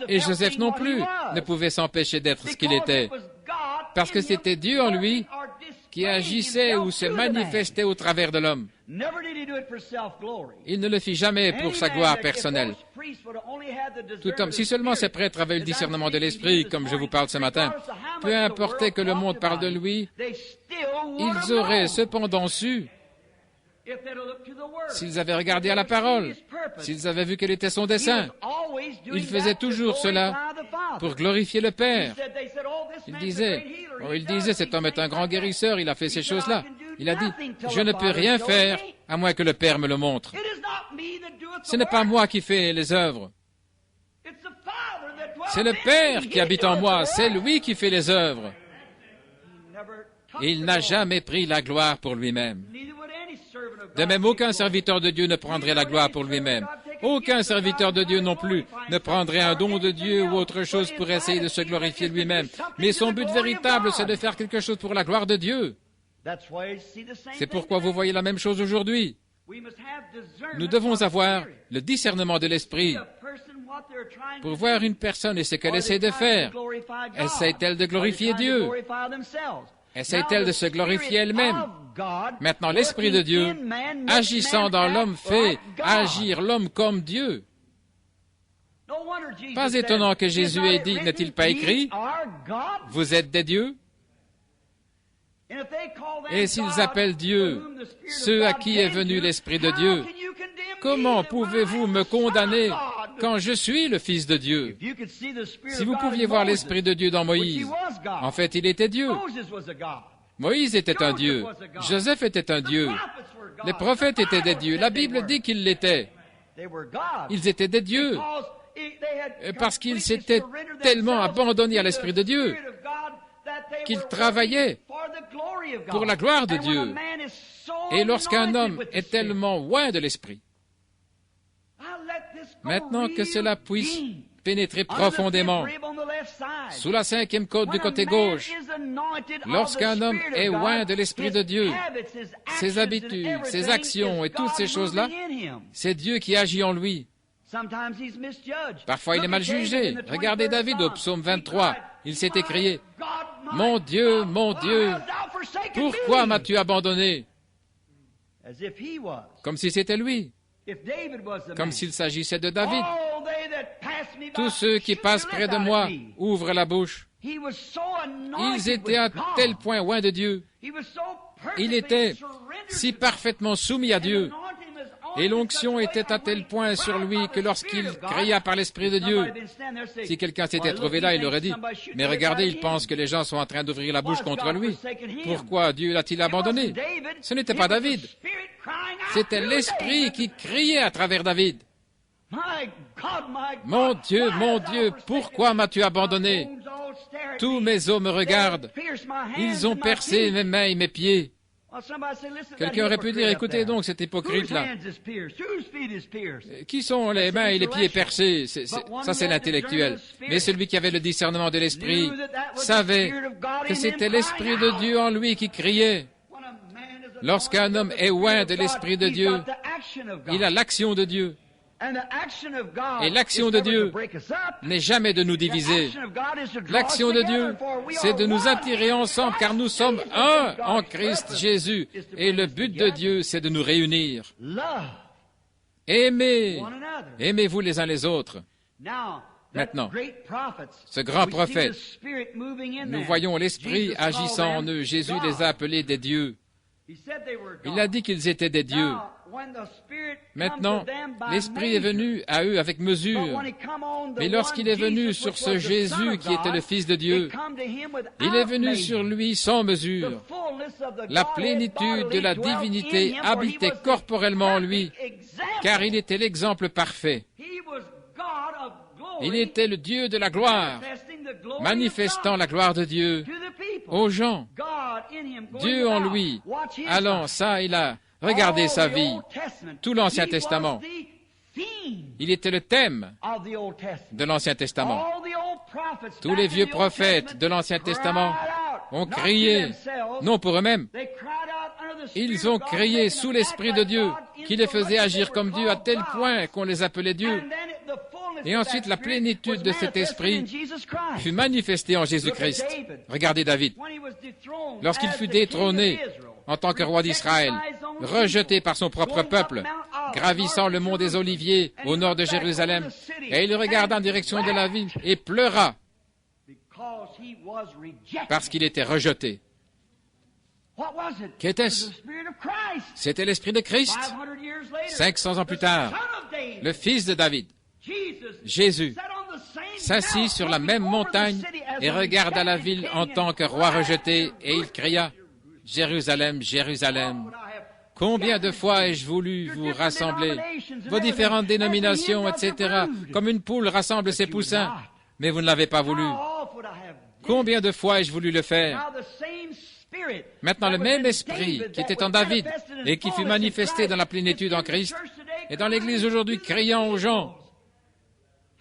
Et Joseph non plus ne pouvait s'empêcher d'être ce qu'il était, parce que c'était Dieu en lui qui agissait ou se manifestait au travers de l'homme. Il ne le fit jamais pour sa gloire personnelle. Tout homme, si seulement ces prêtres avaient le discernement de l'esprit, comme je vous parle ce matin, peu importe que le monde parle de lui, ils auraient cependant su, s'ils avaient regardé à la parole, s'ils avaient vu quel était son dessein, il faisait toujours cela pour glorifier le Père. Il disait, cet homme est un grand guérisseur, il a fait ces choses-là. Il a dit, je ne peux rien faire à moins que le Père me le montre. Ce n'est pas moi qui fais les œuvres. C'est le Père qui habite en moi, c'est lui qui fait les œuvres. Il n'a jamais pris la gloire pour lui-même. De même, aucun serviteur de Dieu ne prendrait la gloire pour lui-même. Aucun serviteur de Dieu non plus ne prendrait un don de Dieu ou autre chose pour essayer de se glorifier lui-même. Mais son but véritable, c'est de faire quelque chose pour la gloire de Dieu. C'est pourquoi vous voyez la même chose aujourd'hui. Nous devons avoir le discernement de l'Esprit pour voir une personne et ce qu'elle essaie de faire. Essaie-t-elle de glorifier Dieu? Essaie-t-elle de se glorifier elle-même? Maintenant, l'Esprit de Dieu, agissant dans l'homme, fait agir l'homme comme Dieu. Pas étonnant que Jésus ait dit, n'est-il pas écrit, « Vous êtes des dieux » ? Et s'ils appellent Dieu ceux à qui est venu l'Esprit de Dieu, comment pouvez-vous me condamner quand je suis le Fils de Dieu? Si vous pouviez voir l'Esprit de Dieu dans Moïse, en fait, il était Dieu. Moïse était un Dieu. Joseph était un Dieu. Les prophètes étaient des dieux. La Bible dit qu'ils l'étaient. Ils étaient des dieux parce qu'ils s'étaient tellement abandonnés à l'Esprit de Dieu qu'ils travaillaient pour la gloire de Dieu. Et lorsqu'un homme est tellement loin de l'Esprit, maintenant que cela puisse pénétrer profondément sous la 5e côte du côté gauche, lorsqu'un homme est loin de l'Esprit de Dieu, ses habitudes, ses actions et toutes ces choses-là, c'est Dieu qui agit en lui. Parfois, il est mal jugé. Regardez David au psaume 23. Il s'est écrié, « Mon Dieu, pourquoi m'as-tu abandonné ?» Comme si c'était lui. Comme s'il s'agissait de David. « Tous ceux qui passent près de moi ouvrent la bouche. » Ils étaient à tel point loin de Dieu. Il était si parfaitement soumis à Dieu. Et l'onction était à tel point sur lui que lorsqu'il cria par l'Esprit de Dieu, si quelqu'un s'était trouvé là, il aurait dit, « Mais regardez, il pense que les gens sont en train d'ouvrir la bouche contre lui. Pourquoi Dieu l'a-t-il abandonné? » Ce n'était pas David. C'était l'Esprit qui criait à travers David. « Mon Dieu, pourquoi m'as-tu abandonné? Tous mes os me regardent. Ils ont percé mes mains et mes pieds. » Quelqu'un aurait pu dire, écoutez donc cet hypocrite-là. Qui sont les mains et les pieds percés? Ça, c'est l'intellectuel. Mais celui qui avait le discernement de l'Esprit savait que c'était l'Esprit de Dieu en lui qui criait. Lorsqu'un homme est loin de l'Esprit de Dieu, il a l'action de Dieu. Et l'action de Dieu n'est jamais de nous diviser. L'action de Dieu, c'est de nous attirer ensemble, car nous sommes un en Christ Jésus. Et le but de Dieu, c'est de nous réunir. Aimez-vous les uns les autres. Maintenant, ce grand prophète, nous voyons l'Esprit agissant en eux. Jésus les a appelés des dieux. Il a dit qu'ils étaient des dieux. Maintenant, l'Esprit est venu à eux avec mesure. Mais lorsqu'il est venu sur ce Jésus qui était le Fils de Dieu, il est venu sur lui sans mesure. La plénitude de la divinité habitait corporellement en lui, car il était l'exemple parfait. Il était le Dieu de la gloire, manifestant la gloire de Dieu aux gens. Dieu en lui, allant ça et là. Regardez sa vie, tout l'Ancien Testament. Il était le thème de l'Ancien Testament. Tous les vieux prophètes de l'Ancien Testament ont crié, non pour eux-mêmes, ils ont crié sous l'Esprit de Dieu, qui les faisait agir comme Dieu à tel point qu'on les appelait Dieu. Et ensuite, la plénitude de cet esprit fut manifestée en Jésus-Christ. Regardez David. Lorsqu'il fut détrôné en tant que roi d'Israël, rejeté par son propre peuple, gravissant le mont des Oliviers au nord de Jérusalem, et il regarda en direction de la ville et pleura parce qu'il était rejeté. Qu'était-ce? C'était l'Esprit de Christ. 500 ans plus tard, le Fils de David, Jésus, s'assit sur la même montagne et regarda la ville en tant que roi rejeté, et il cria, « Jérusalem, Jérusalem, combien de fois ai-je voulu vous rassembler, vos différentes dénominations, etc., comme une poule rassemble ses poussins, mais vous ne l'avez pas voulu. Combien de fois ai-je voulu le faire? » Maintenant, le même esprit qui était en David et qui fut manifesté dans la plénitude en Christ est dans l'Église aujourd'hui, criant aux gens,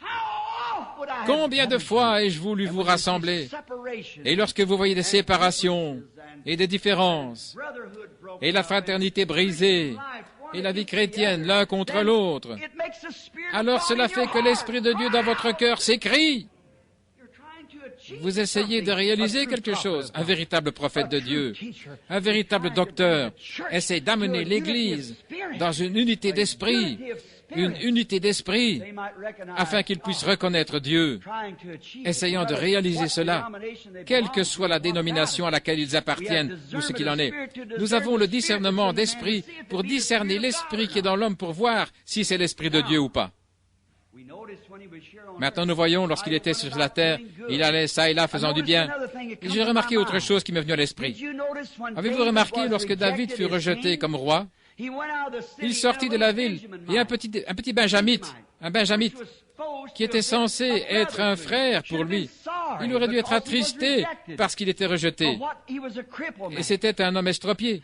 « Combien de fois ai-je voulu vous rassembler ?» Et lorsque vous voyez des séparations et des différences, et la fraternité brisée, et la vie chrétienne l'un contre l'autre, alors cela fait que l'Esprit de Dieu dans votre cœur s'écrie. Vous essayez de réaliser quelque chose. Un véritable prophète de Dieu, un véritable docteur, essaie d'amener l'Église dans une unité d'esprit, afin qu'il puisse reconnaître Dieu, essayant de réaliser cela, quelle que soit la dénomination à laquelle ils appartiennent ou ce qu'il en est. Nous avons le discernement d'esprit pour discerner l'esprit qui est dans l'homme pour voir si c'est l'esprit de Dieu ou pas. Maintenant, nous voyons, lorsqu'il était sur la terre, il allait ça et là faisant du bien. Et j'ai remarqué autre chose qui m'est venu à l'esprit. Avez-vous remarqué, lorsque David fut rejeté comme roi, il sortit de la ville et un petit benjamite, qui était censé être un frère pour lui, il aurait dû être attristé parce qu'il était rejeté. Et c'était un homme estropié.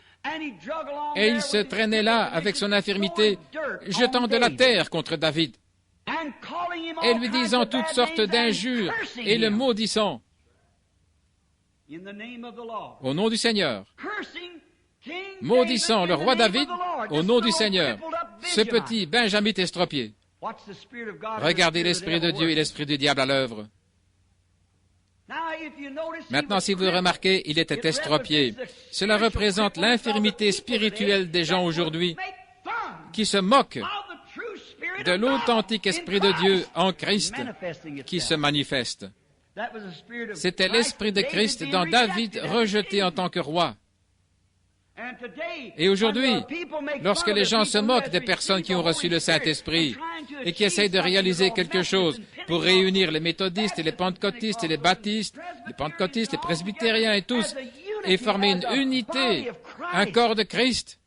Et il se traînait là avec son infirmité, jetant de la terre contre David, et lui disant toutes sortes d'injures et le maudissant au nom du Seigneur. Maudissant le roi David au nom du Seigneur, ce petit benjamite estropié. Regardez l'Esprit de Dieu et l'Esprit du diable à l'œuvre. Maintenant, si vous remarquez, il était estropié. Cela représente l'infirmité spirituelle des gens aujourd'hui qui se moquent de l'authentique Esprit de Dieu en Christ qui se manifeste. C'était l'Esprit de Christ dans David rejeté en tant que roi. Et aujourd'hui, lorsque les gens se moquent des personnes qui ont reçu le Saint-Esprit et qui essayent de réaliser quelque chose pour réunir les méthodistes et les pentecôtistes et les baptistes, les pentecôtistes, les presbytériens et tous, et former une unité, un corps de Christ,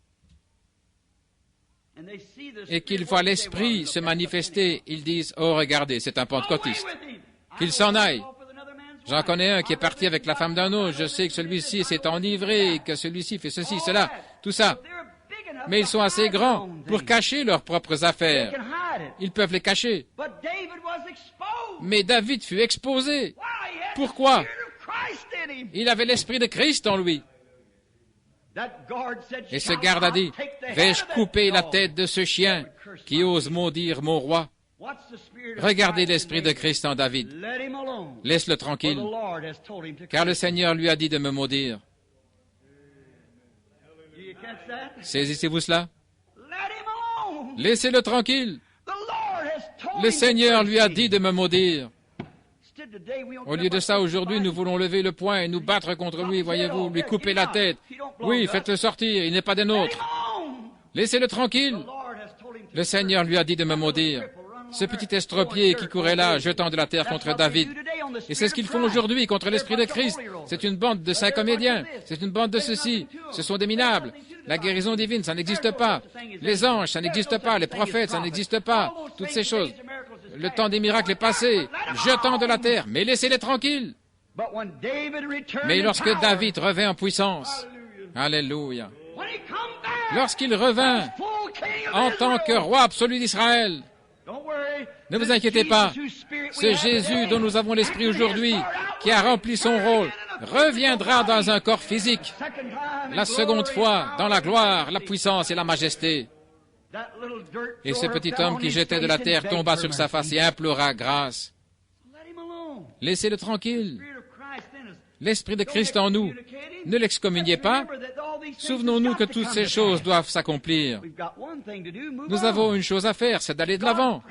et qu'ils voient l'Esprit se manifester, ils disent « Oh, regardez, c'est un pentecôtiste. Qu'il s'en aille. » J'en connais un qui est parti avec la femme d'un autre. Je sais que celui-ci s'est enivré, que celui-ci fait ceci, cela, tout ça. Mais ils sont assez grands pour cacher leurs propres affaires. Ils peuvent les cacher. Mais David fut exposé. Pourquoi? Il avait l'Esprit de Christ en lui. Et ce garde a dit, « Vais-je couper la tête de ce chien qui ose maudire mon roi? » Regardez l'Esprit de Christ en David. Laisse-le tranquille, car le Seigneur lui a dit de me maudire. Saisissez-vous cela? Laissez-le tranquille. Le Seigneur lui a dit de me maudire. Au lieu de ça, aujourd'hui, nous voulons lever le poing et nous battre contre lui, voyez-vous, lui couper la tête. Oui, faites-le sortir, il n'est pas des nôtres. Laissez-le tranquille. Le Seigneur lui a dit de me maudire. Ce petit estropié qui courait là, jetant de la terre contre David. Et c'est ce qu'ils font aujourd'hui contre l'Esprit de Christ. C'est une bande de 5 comédiens. C'est une bande de ceci. Ce sont des minables. La guérison divine, ça n'existe pas. Les anges, ça n'existe pas. Les prophètes, ça n'existe pas. Toutes ces choses. Le temps des miracles est passé. Jetant de la terre. Mais laissez-les tranquilles. Mais lorsque David revint en puissance, alléluia, lorsqu'il revint en tant que roi absolu d'Israël, ne vous inquiétez pas, ce Jésus dont nous avons l'Esprit aujourd'hui, qui a rempli son rôle, reviendra dans un corps physique, la seconde fois, dans la gloire, la puissance et la majesté. Et ce petit homme qui jetait de la terre tomba sur sa face et implora grâce. Laissez-le tranquille. L'Esprit de Christ en nous. Ne l'excommuniez pas. Souvenons-nous que toutes ces choses doivent s'accomplir. Nous avons une chose à faire, c'est d'aller de l'avant.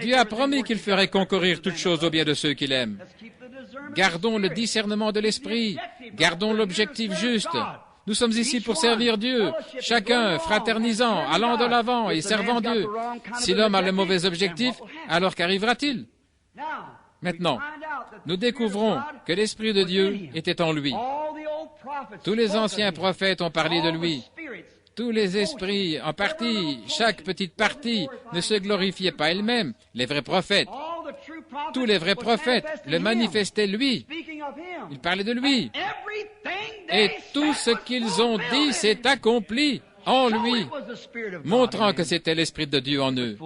Dieu a promis qu'il ferait concourir toutes choses au bien de ceux qu'il aime. Gardons le discernement de l'Esprit. Gardons l'objectif juste. Nous sommes ici pour servir Dieu, chacun fraternisant, allant de l'avant et servant Dieu. Si l'homme a le mauvais objectif, alors qu'arrivera-t-il? Maintenant, nous découvrons que l'Esprit de Dieu était en lui. Tous les anciens prophètes ont parlé de lui. Tous les esprits, en partie, chaque petite partie, ne se glorifiaient pas elles-mêmes. Les vrais prophètes, tous les vrais prophètes le manifestaient lui. Ils parlaient de lui. et tout ce qu'ils ont dit s'est accompli en lui, montrant que c'était l'Esprit de Dieu en eux.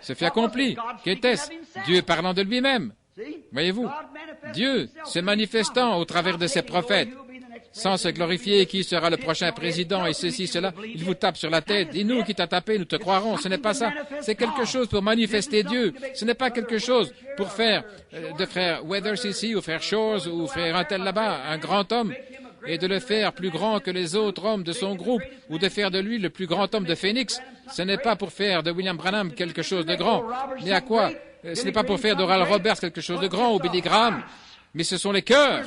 Ce fut accompli. Qu'était-ce? Dieu parlant de lui-même. Voyez-vous, Dieu se manifestant au travers de ses prophètes, sans se glorifier qui sera le prochain président et ceci, cela, il vous tape sur la tête. Et nous qui t'a tapé, nous te croirons. Ce n'est pas ça. C'est quelque chose pour manifester Dieu. Ce n'est pas quelque chose pour faire de frère Weathers ici, ou frère Shores, ou frère un tel là-bas, un grand homme, et de le faire plus grand que les autres hommes de son groupe, ou de faire de lui le plus grand homme de Phoenix. Ce n'est pas pour faire de William Branham quelque chose de grand. Mais à quoi? Ce n'est pas pour faire d'Oral Roberts quelque chose de grand, ou Billy Graham. Mais ce sont les cœurs.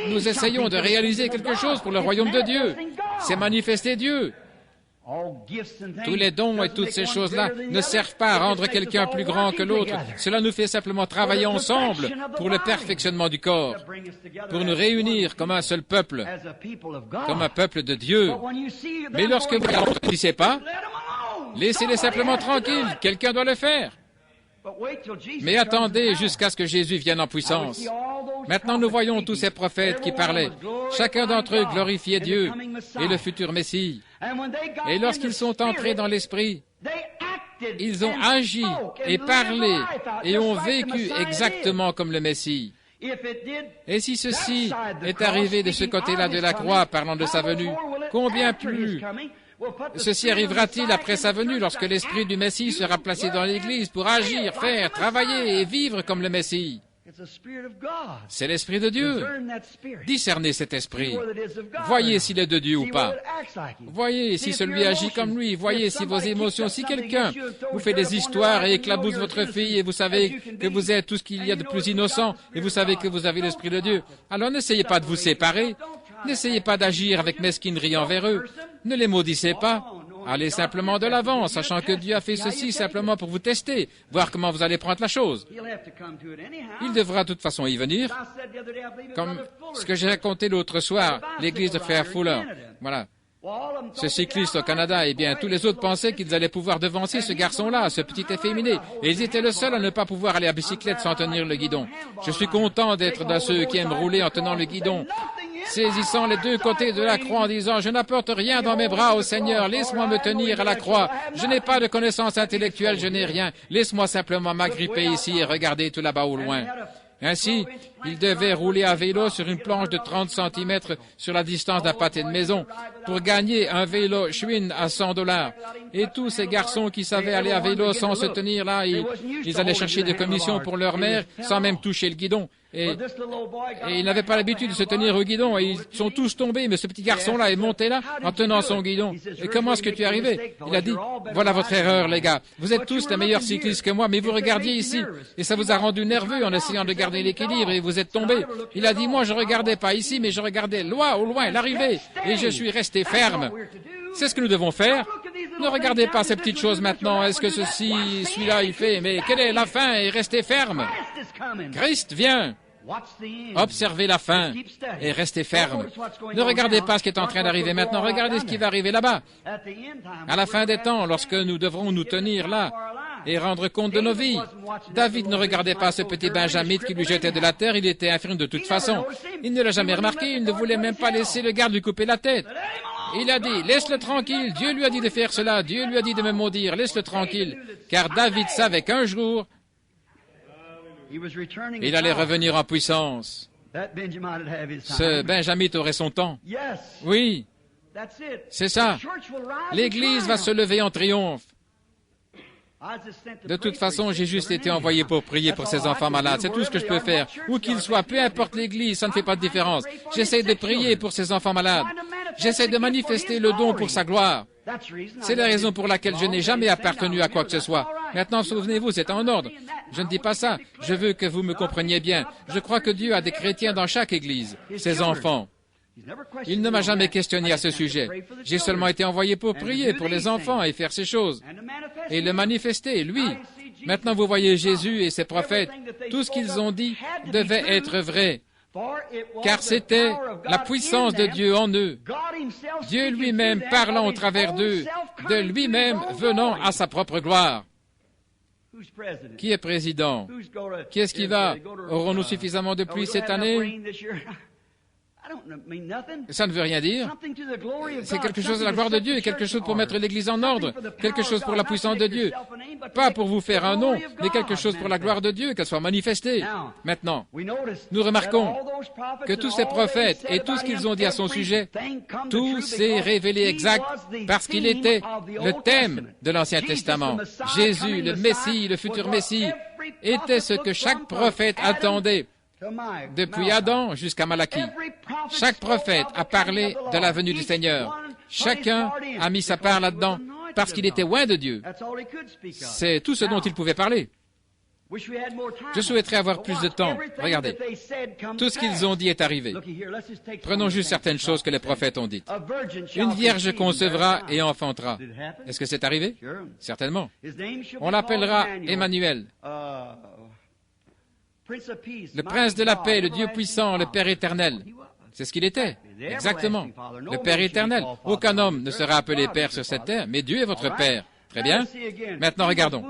Nous essayons de réaliser quelque chose pour le royaume de Dieu. C'est manifester Dieu. Tous les dons et toutes ces choses-là ne servent pas à rendre quelqu'un plus grand que l'autre. Cela nous fait simplement travailler ensemble pour le perfectionnement du corps, pour nous réunir comme un seul peuple, comme un peuple de Dieu. Mais lorsque vous ne dites pas, laissez-les simplement tranquilles. Quelqu'un doit le faire. Mais attendez jusqu'à ce que Jésus vienne en puissance. Maintenant, nous voyons tous ces prophètes qui parlaient. Chacun d'entre eux glorifiait Dieu et le futur Messie. Et lorsqu'ils sont entrés dans l'Esprit, ils ont agi et parlé et ont vécu exactement comme le Messie. Et si ceci est arrivé de ce côté-là de la croix, parlant de sa venue, combien plus ceci arrivera-t-il après sa venue, lorsque l'Esprit du Messie sera placé dans l'Église pour agir, faire, travailler et vivre comme le Messie? C'est l'Esprit de Dieu. Discernez cet Esprit. Voyez s'il est de Dieu ou pas. Voyez si celui agit comme lui. Voyez si vos émotions, si quelqu'un vous fait des histoires et éclabousse votre fille et vous savez que vous êtes tout ce qu'il y a de plus innocent et vous savez que vous avez l'Esprit de Dieu. Alors n'essayez pas de vous séparer. N'essayez pas d'agir avec mesquinerie envers eux. Ne les maudissez pas. Allez simplement de l'avant, sachant que Dieu a fait ceci simplement pour vous tester, voir comment vous allez prendre la chose. Il devra de toute façon y venir, comme ce que j'ai raconté l'autre soir, l'église de Frère Fuller. Voilà. Ce cycliste au Canada, eh bien, tous les autres pensaient qu'ils allaient pouvoir devancer ce garçon-là, ce petit efféminé, et ils étaient le seul à ne pas pouvoir aller à bicyclette sans tenir le guidon. Je suis content d'être dans ceux qui aiment rouler en tenant le guidon, saisissant les deux côtés de la croix en disant « Je n'apporte rien dans mes bras au Seigneur, laisse-moi me tenir à la croix. Je n'ai pas de connaissances intellectuelles, je n'ai rien. Laisse-moi simplement m'agripper ici et regarder tout là-bas au loin. » Ainsi, il devait rouler à vélo sur une planche de 30 cm sur la distance d'un pâté de maison pour gagner un vélo Schwinn à $100. Et tous ces garçons qui savaient aller à vélo sans se tenir là, ils allaient chercher des commissions pour leur mère sans même toucher le guidon. Et ils n'avaient pas l'habitude de se tenir au guidon et ils sont tous tombés, mais ce petit garçon-là est monté là en tenant son guidon. Et comment est-ce que tu es arrivé? Il a dit, voilà votre erreur, les gars. Vous êtes tous les meilleurs cyclistes que moi, mais vous regardiez ici. Et ça vous a rendu nerveux en essayant de garder l'équilibre et vous êtes tombés. Il a dit, moi je regardais pas ici, mais je regardais loin, au loin, l'arrivée. Et je suis resté ferme. C'est ce que nous devons faire. Ne regardez pas ces petites choses maintenant. Est-ce que celui-là, il fait, mais quelle est la fin? Et restez ferme. Christ vient. Observez la fin et restez ferme. Ne regardez pas ce qui est en train d'arriver maintenant, regardez ce qui va arriver là-bas. À la fin des temps, lorsque nous devrons nous tenir là et rendre compte de nos vies. David ne regardait pas ce petit benjamite qui lui jetait de la terre, il était infirme de toute façon. Il ne l'a jamais remarqué, il ne voulait même pas laisser le garde lui couper la tête. Il a dit, laisse-le tranquille, Dieu lui a dit de faire cela, Dieu lui a dit de me maudire, laisse-le tranquille, car David savait qu'un jour, il allait revenir en puissance. Ce benjamite aurait son temps. Oui, c'est ça. L'Église va se lever en triomphe. De toute façon, j'ai juste été envoyé pour prier pour ces enfants malades. C'est tout ce que je peux faire. Où qu'ils soient, peu importe l'Église, ça ne fait pas de différence. J'essaie de prier pour ces enfants malades. J'essaie de manifester le don pour sa gloire. C'est la raison pour laquelle je n'ai jamais appartenu à quoi que ce soit. Maintenant, souvenez-vous, c'est en ordre. Je ne dis pas ça. Je veux que vous me compreniez bien. Je crois que Dieu a des chrétiens dans chaque Église, ses enfants. Il ne m'a jamais questionné à ce sujet. J'ai seulement été envoyé pour prier pour les enfants et faire ces choses. Et le manifester, lui. Maintenant, vous voyez Jésus et ses prophètes. Tout ce qu'ils ont dit devait être vrai. Car c'était la puissance de Dieu en eux. Dieu lui-même parlant au travers d'eux, de lui-même venant à sa propre gloire. Qui est président? Qui est-ce qui va? Aurons-nous suffisamment de pluie cette année? Ça ne veut rien dire. C'est quelque chose de la gloire de Dieu, quelque chose pour mettre l'Église en ordre, quelque chose pour la puissance de Dieu. Pas pour vous faire un nom, mais quelque chose pour la gloire de Dieu, qu'elle soit manifestée. Maintenant, nous remarquons que tous ces prophètes et tout ce qu'ils ont dit à son sujet, tout s'est révélé exact parce qu'il était le thème de l'Ancien Testament. Jésus, le Messie, le futur Messie, était ce que chaque prophète attendait. Depuis Adam jusqu'à Malachie, chaque prophète a parlé de la venue du Seigneur. Chacun a mis sa part là-dedans parce qu'il était loin de Dieu. C'est tout ce dont il pouvait parler. Je souhaiterais avoir plus de temps. Regardez, tout ce qu'ils ont dit est arrivé. Prenons juste certaines choses que les prophètes ont dites. Une vierge concevra et enfantera. Est-ce que c'est arrivé? Certainement. On l'appellera Emmanuel. Le prince de la paix, le Dieu puissant, le Père éternel. C'est ce qu'il était. Exactement. Le Père éternel. Aucun homme ne sera appelé Père sur cette terre, mais Dieu est votre Père. Très bien. Maintenant, regardons.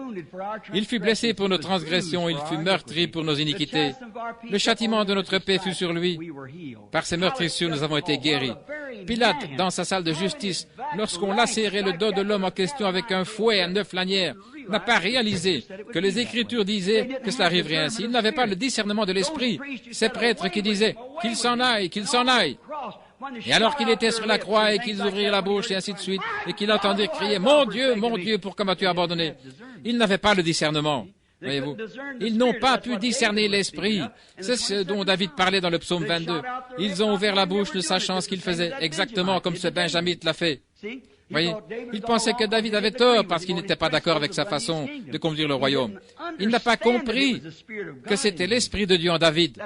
Il fut blessé pour nos transgressions, il fut meurtri pour nos iniquités. Le châtiment de notre paix fut sur lui. Par ses meurtrissures, nous avons été guéris. Pilate, dans sa salle de justice, lorsqu'on lacérait le dos de l'homme en question avec un fouet à 9 lanières, n'a pas réalisé que les Écritures disaient que cela arriverait ainsi. Il n'avait pas le discernement de l'Esprit. Ces prêtres qui disaient qu'il s'en aille, qu'il s'en aille. Et alors qu'il était sur la croix et qu'ils ouvrirent la bouche et ainsi de suite, et qu'il entendait crier « Mon Dieu, pourquoi m'as-tu abandonné ?» Ils n'avaient pas le discernement. Voyez-vous, ils n'ont pas pu discerner l'esprit. C'est ce dont David parlait dans le psaume 22. Ils ont ouvert la bouche ne sachant ce qu'ils faisaient, exactement comme ce Benjamite l'a fait. Voyez, il pensait que David avait tort parce qu'il n'était pas d'accord avec sa façon de conduire le royaume. Il n'a pas compris que c'était l'Esprit de Dieu en David.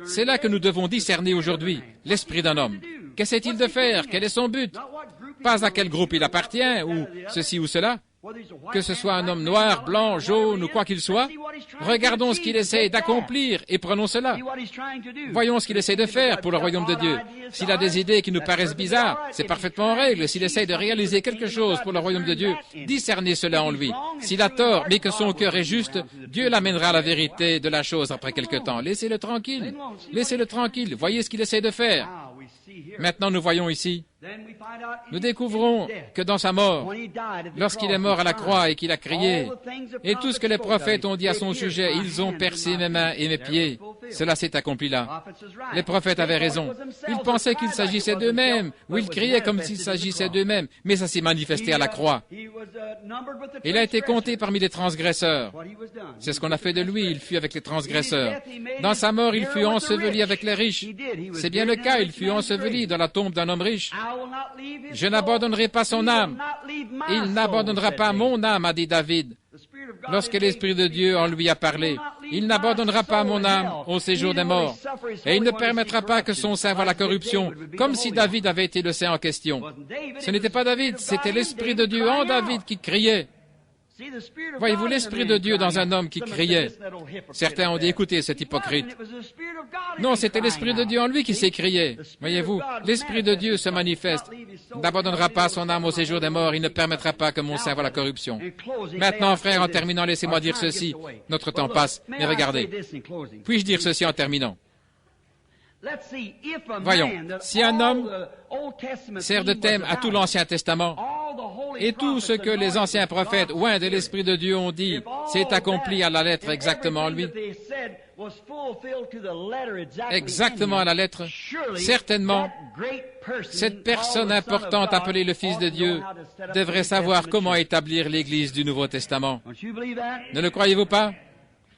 C'est là que nous devons discerner aujourd'hui l'esprit d'un homme. Qu'essaie-t-il de faire? Quel est son but? Pas à quel groupe il appartient, ou ceci ou cela. Que ce soit un homme noir, blanc, jaune ou quoi qu'il soit, regardons ce qu'il essaie d'accomplir et prenons cela. Voyons ce qu'il essaie de faire pour le royaume de Dieu. S'il a des idées qui nous paraissent bizarres, c'est parfaitement en règle. S'il essaie de réaliser quelque chose pour le royaume de Dieu, discernez cela en lui. S'il a tort, mais que son cœur est juste, Dieu l'amènera à la vérité de la chose après quelque temps. Laissez-le tranquille. Laissez-le tranquille. Voyez ce qu'il essaie de faire. Maintenant, nous voyons ici, nous découvrons que dans sa mort, lorsqu'il est mort à la croix et qu'il a crié, et tout ce que les prophètes ont dit à son sujet, ils ont percé mes mains et mes pieds, cela s'est accompli là. Les prophètes avaient raison. Ils pensaient qu'il s'agissait d'eux-mêmes, ou ils criaient comme s'il s'agissait d'eux-mêmes, mais ça s'est manifesté à la croix. Il a été compté parmi les transgresseurs. C'est ce qu'on a fait de lui, il fut avec les transgresseurs. Dans sa mort, il fut enseveli avec les riches. C'est bien le cas, il fut enseveli dans la tombe d'un homme riche. Je n'abandonnerai pas son âme. Il n'abandonnera pas mon âme, a dit David. Lorsque l'Esprit de Dieu en lui a parlé, il n'abandonnera pas mon âme au séjour des morts. Et il ne permettra pas que son sein voie la corruption, comme si David avait été le saint en question. Ce n'était pas David, c'était l'Esprit de Dieu en David qui criait. Voyez-vous l'Esprit de Dieu dans un homme qui criait. Certains ont dit, écoutez, cet hypocrite. Non, c'était l'Esprit de Dieu en lui qui s'écriait. Voyez-vous, l'Esprit de Dieu se manifeste. Il n'abandonnera pas son âme au séjour des morts, il ne permettra pas que mon sein voie la corruption. Maintenant, frères, en terminant, laissez-moi dire ceci. Notre temps passe, mais regardez. Puis-je dire ceci en terminant? Voyons, si un homme sert de thème à tout l'Ancien Testament, et tout ce que les anciens prophètes, loin de l'Esprit de Dieu, ont dit, s'est accompli à la lettre exactement en lui, exactement à la lettre, certainement, cette personne importante appelée le Fils de Dieu devrait savoir comment établir l'Église du Nouveau Testament. Ne le croyez-vous pas?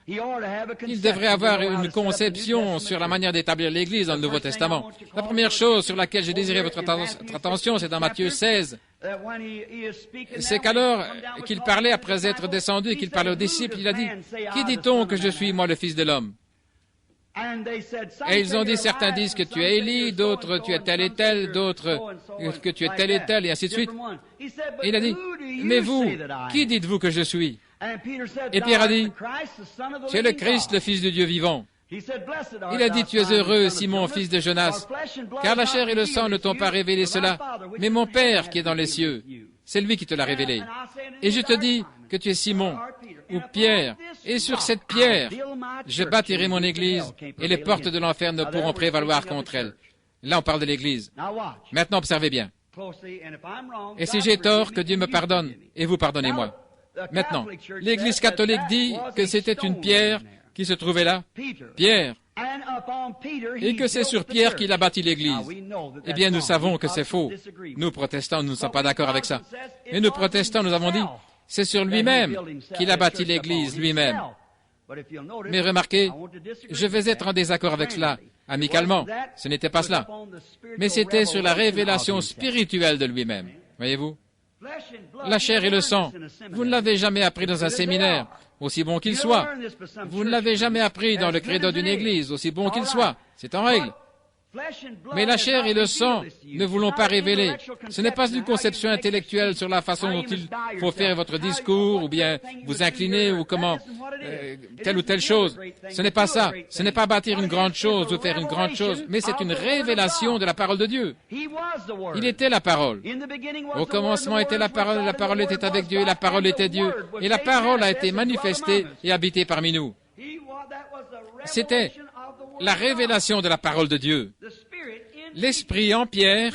Il devrait avoir une conception sur la manière d'établir l'Église dans le Nouveau Testament. La première chose sur laquelle j'ai désiré votre attention, c'est dans Matthieu 16. C'est qu'alors qu'il parlait, après être descendu et qu'il parlait aux disciples, il a dit, « Qui dit-on que je suis, moi, le Fils de l'homme ?» Et ils ont dit, certains disent que tu es Élie, d'autres tu es tel et tel, d'autres que tu es tel et tel, et ainsi de suite. Et il a dit, « Mais vous, qui dites-vous que je suis ?» Et Pierre a dit, « Tu es le Christ, le Fils de Dieu vivant. » Il a dit, « Tu es heureux, Simon, fils de Jonas, car la chair et le sang ne t'ont pas révélé cela, mais mon Père qui est dans les cieux, c'est lui qui te l'a révélé. Et je te dis que tu es Simon, ou Pierre, et sur cette pierre, je bâtirai mon Église, et les portes de l'enfer ne pourront prévaloir contre elle. » Là, on parle de l'Église. Maintenant, observez bien. Et si j'ai tort, que Dieu me pardonne, et vous pardonnez-moi. Maintenant, l'Église catholique dit que c'était une pierre qui se trouvait là, Pierre, et que c'est sur Pierre qu'il a bâti l'Église. Eh bien, nous savons que c'est faux. Nous, protestants, nous ne sommes pas d'accord avec ça. Et nous, protestants, nous avons dit, c'est sur lui-même qu'il a bâti l'Église, lui-même. Mais remarquez, je vais être en désaccord avec cela, amicalement. Ce n'était pas cela. Mais c'était sur la révélation spirituelle de lui-même. Voyez-vous? La chair et le sang, vous ne l'avez jamais appris dans un séminaire, aussi bon qu'il soit. Vous ne l'avez jamais appris dans le credo d'une église, aussi bon qu'il soit. C'est en règle. Mais la chair et le sang ne vous l'ont pas révélé. Ce n'est pas une conception intellectuelle sur la façon dont il faut faire votre discours, ou bien vous incliner, ou comment, telle ou telle chose. Ce n'est pas ça. Ce n'est pas bâtir une grande chose ou faire une grande chose, mais c'est une révélation de la parole de Dieu. Il était la parole. Au commencement était la parole était avec Dieu, et la parole était Dieu, et la parole a été manifestée et habitée parmi nous. C'était la révélation de la parole de Dieu. L'Esprit en Pierre,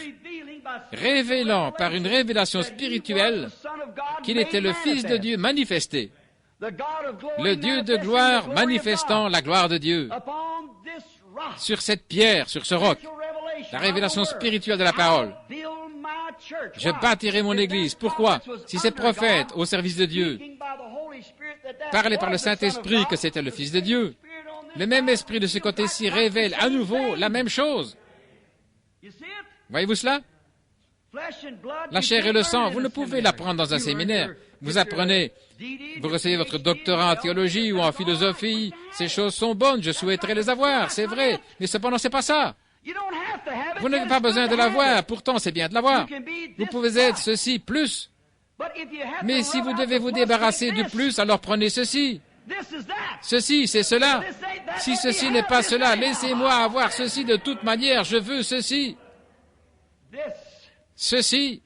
révélant par une révélation spirituelle qu'il était le Fils de Dieu manifesté. Le Dieu de gloire manifestant la gloire de Dieu. Sur cette pierre, sur ce roc, la révélation spirituelle de la parole. Je bâtirai mon Église. Pourquoi? Si ces prophètes au service de Dieu parlaient par le Saint-Esprit que c'était le Fils de Dieu, le même esprit de ce côté-ci révèle à nouveau la même chose. Voyez-vous cela? La chair et le sang, vous ne pouvez l'apprendre dans un séminaire. Vous apprenez, vous recevez votre doctorat en théologie ou en philosophie. Ces choses sont bonnes, je souhaiterais les avoir, c'est vrai. Mais cependant, c'est pas ça. Vous n'avez pas besoin de l'avoir, pourtant c'est bien de l'avoir. Vous pouvez être ceci plus. Mais si vous devez vous débarrasser du plus, alors prenez ceci. Ceci, c'est cela. Si ceci n'est pas cela, laissez-moi avoir ceci de toute manière, je veux ceci. Ceci,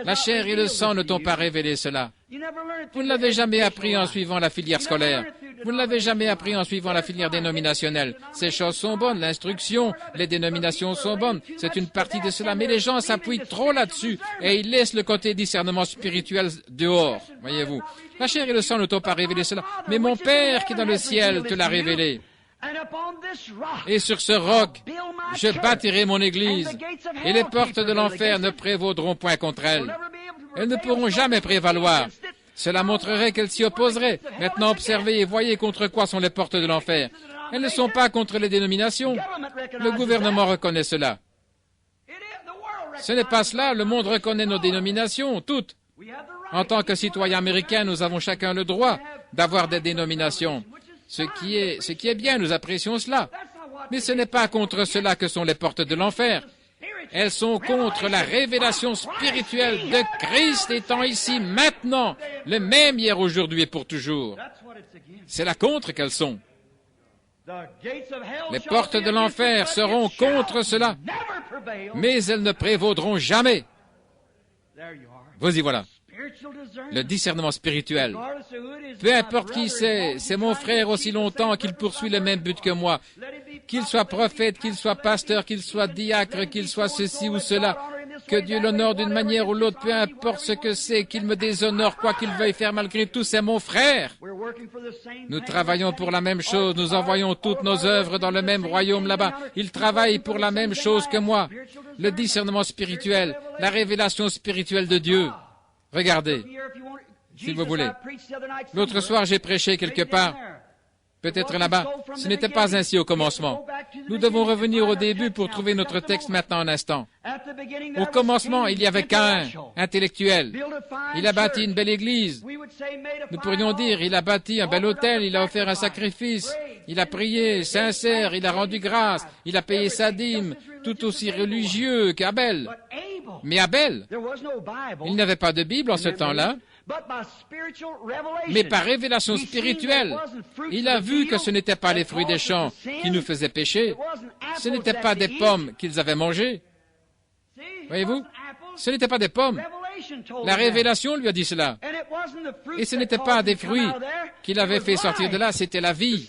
la chair et le sang ne t'ont pas révélé cela. Vous ne l'avez jamais appris en suivant la filière scolaire. Vous ne l'avez jamais appris en suivant la filière dénominationnelle. Ces choses sont bonnes, l'instruction, les dénominations sont bonnes. C'est une partie de cela, mais les gens s'appuient trop là-dessus et ils laissent le côté discernement spirituel dehors, voyez-vous. La chair et le sang ne t'ont pas révélé cela, mais mon Père qui est dans le ciel te l'a révélé. Et sur ce roc, je bâtirai mon Église, et les portes de l'enfer ne prévaudront point contre elle. Elles ne pourront jamais prévaloir. Cela montrerait qu'elles s'y opposeraient. Maintenant, observez et voyez contre quoi sont les portes de l'enfer. Elles ne sont pas contre les dénominations. Le gouvernement reconnaît cela. Ce n'est pas cela. Le monde reconnaît nos dénominations, toutes. En tant que citoyens américains, nous avons chacun le droit d'avoir des dénominations. Ce qui est bien, nous apprécions cela. Mais ce n'est pas contre cela que sont les portes de l'enfer. Elles sont contre la révélation spirituelle de Christ étant ici maintenant, le même hier, aujourd'hui et pour toujours. C'est là contre qu'elles sont. Les portes de l'enfer seront contre cela, mais elles ne prévaudront jamais. Vous y voilà. Le discernement spirituel. Peu importe qui c'est mon frère aussi longtemps qu'il poursuit le même but que moi. Qu'il soit prophète, qu'il soit pasteur, qu'il soit diacre, qu'il soit ceci ou cela. Que Dieu l'honore d'une manière ou l'autre, peu importe ce que c'est, qu'il me déshonore, quoi qu'il veuille faire malgré tout, c'est mon frère. Nous travaillons pour la même chose, nous envoyons toutes nos œuvres dans le même royaume là-bas. Il travaille pour la même chose que moi. Le discernement spirituel, la révélation spirituelle de Dieu. Regardez, si vous voulez. L'autre soir, j'ai prêché quelque part, peut-être là-bas. Ce n'était pas ainsi au commencement. Nous devons revenir au début pour trouver notre texte maintenant un instant. Au commencement, il y avait Caïn, intellectuel. Il a bâti une belle église. Nous pourrions dire, il a bâti un bel autel, il a offert un sacrifice, il a prié, sincère, il a rendu grâce, il a payé sa dîme, tout aussi religieux qu'Abel. Mais Abel, il n'avait pas de Bible en ce temps-là, mais par révélation spirituelle, il a vu que ce n'étaient pas les fruits des champs qui nous faisaient pécher, ce n'étaient pas des pommes qu'ils avaient mangées. Voyez-vous, ce n'étaient pas des pommes, La révélation lui a dit cela. Et ce n'était pas des fruits qu'il avait fait sortir de là, c'était la vie.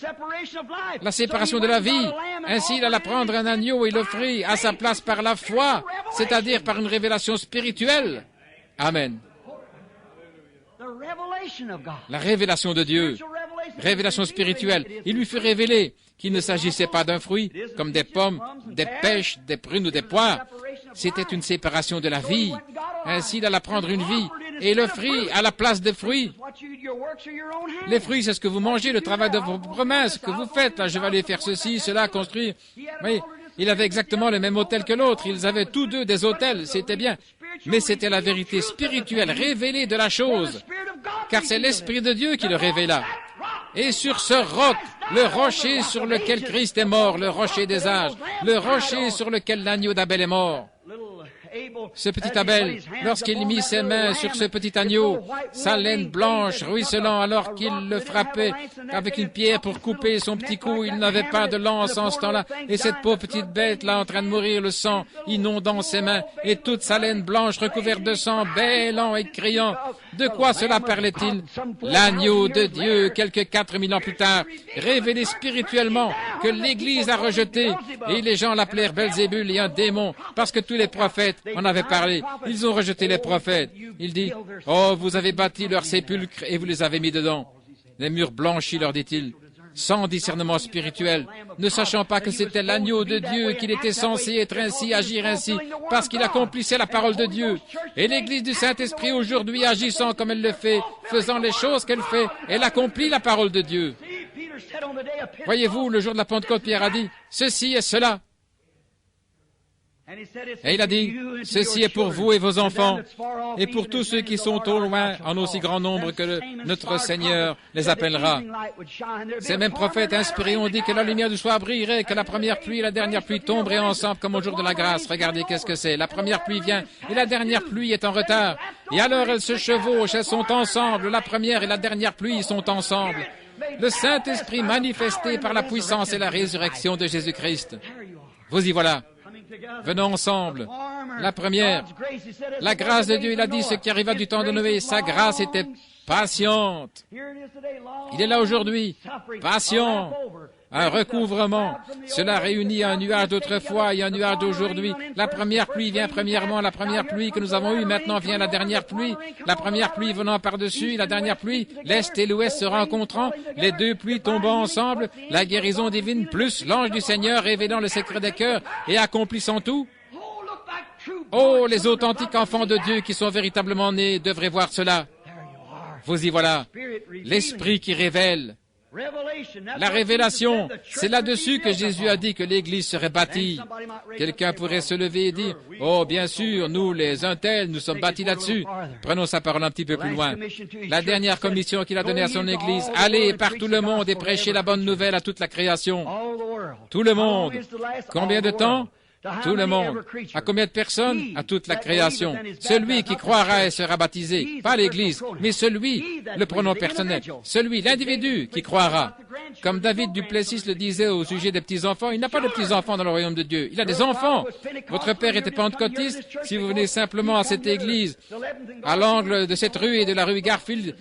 La séparation de la vie. Ainsi, il alla prendre un agneau et l'offrit à sa place par la foi, c'est-à-dire par une révélation spirituelle. Amen. La révélation de Dieu, révélation spirituelle. Il lui fut révélé qu'il ne s'agissait pas d'un fruit, comme des pommes, des pêches, des prunes ou des poires. C'était une séparation de la vie. Ainsi, il alla prendre une vie et l'offrit à la place des fruits. Les fruits, c'est ce que vous mangez, le travail de vos promesses, que vous faites. Là, je vais aller faire ceci, cela, construire. Oui, il avait exactement le même hôtel que l'autre. Ils avaient tous deux des hôtels, c'était bien. Mais c'était la vérité spirituelle révélée de la chose. Car c'est l'Esprit de Dieu qui le révéla. Et sur ce roc, le rocher sur lequel Christ est mort, le rocher des âges, le rocher sur lequel l'agneau d'Abel est mort. Ce petit Abel, lorsqu'il mit ses mains sur ce petit agneau, sa laine blanche ruisselant alors qu'il le frappait avec une pierre pour couper son petit cou, il n'avait pas de lance en ce temps-là, et cette pauvre petite bête là en train de mourir, le sang inondant ses mains, et toute sa laine blanche recouverte de sang, bêlant et criant. De quoi cela parlait-il? L'agneau de Dieu, quelques 4000 ans plus tard, révélé spirituellement, que l'Église a rejeté, et les gens l'appelèrent Belzébul et un démon, parce que tous les prophètes en avaient parlé. Ils ont rejeté les prophètes. Il dit, « Oh, vous avez bâti leur sépulcre et vous les avez mis dedans. Les murs blanchis, leur dit-il, sans discernement spirituel, ne sachant pas que c'était l'agneau de Dieu, qu'il était censé être ainsi, agir ainsi, parce qu'il accomplissait la parole de Dieu. Et l'Église du Saint-Esprit aujourd'hui, agissant comme elle le fait, faisant les choses qu'elle fait, elle accomplit la parole de Dieu. Voyez-vous, le jour de la Pentecôte, Pierre a dit, « Ceci est cela. » Et il a dit, « Ceci est pour vous et vos enfants, et pour tous ceux qui sont au loin, en aussi grand nombre que notre Seigneur les appellera. » Ces mêmes prophètes inspirés ont dit que la lumière du soir brillerait, que la première pluie et la dernière pluie tomberaient ensemble comme au jour de la grâce. Regardez qu'est-ce que c'est. La première pluie vient et la dernière pluie est en retard. Et alors elles se chevauchent, elles sont ensemble. La première et la dernière pluie sont ensemble. Le Saint-Esprit manifesté par la puissance et la résurrection de Jésus-Christ. Vous y voilà. Venons ensemble. La première, la grâce de Dieu, il a dit ce qui arriva du temps de Noé, sa grâce était patiente. Il est là aujourd'hui, patient, un recouvrement. Cela réunit un nuage d'autrefois et un nuage d'aujourd'hui. La première pluie vient premièrement, la première pluie que nous avons eue, maintenant vient la dernière pluie. La première pluie venant par-dessus, la dernière pluie, l'Est et l'Ouest se rencontrant, les deux pluies tombant ensemble, la guérison divine plus l'ange du Seigneur révélant le secret des cœurs et accomplissant tout. Oh, les authentiques enfants de Dieu qui sont véritablement nés devraient voir cela. Vous y voilà, l'Esprit qui révèle. La révélation, c'est là-dessus que Jésus a dit que l'Église serait bâtie. Quelqu'un pourrait se lever et dire, « Oh, bien sûr, nous, les intels, nous sommes bâtis là-dessus. » Prenons sa parole un petit peu plus loin. La dernière commission qu'il a donnée à son Église, « Allez par tout le monde et prêchez la bonne nouvelle à toute la création. » Tout le monde. Combien de temps? Tout le monde. À combien de personnes? À toute la création. Celui qui croira et sera baptisé, pas l'Église, mais celui, le pronom personnel, celui, l'individu qui croira. Comme David Duplessis le disait au sujet des petits-enfants, il n'a pas de petits-enfants dans le royaume de Dieu, il a des enfants. Votre père était pentecôtiste, si vous venez simplement à cette église, à l'angle de cette rue et de la rue Garfield,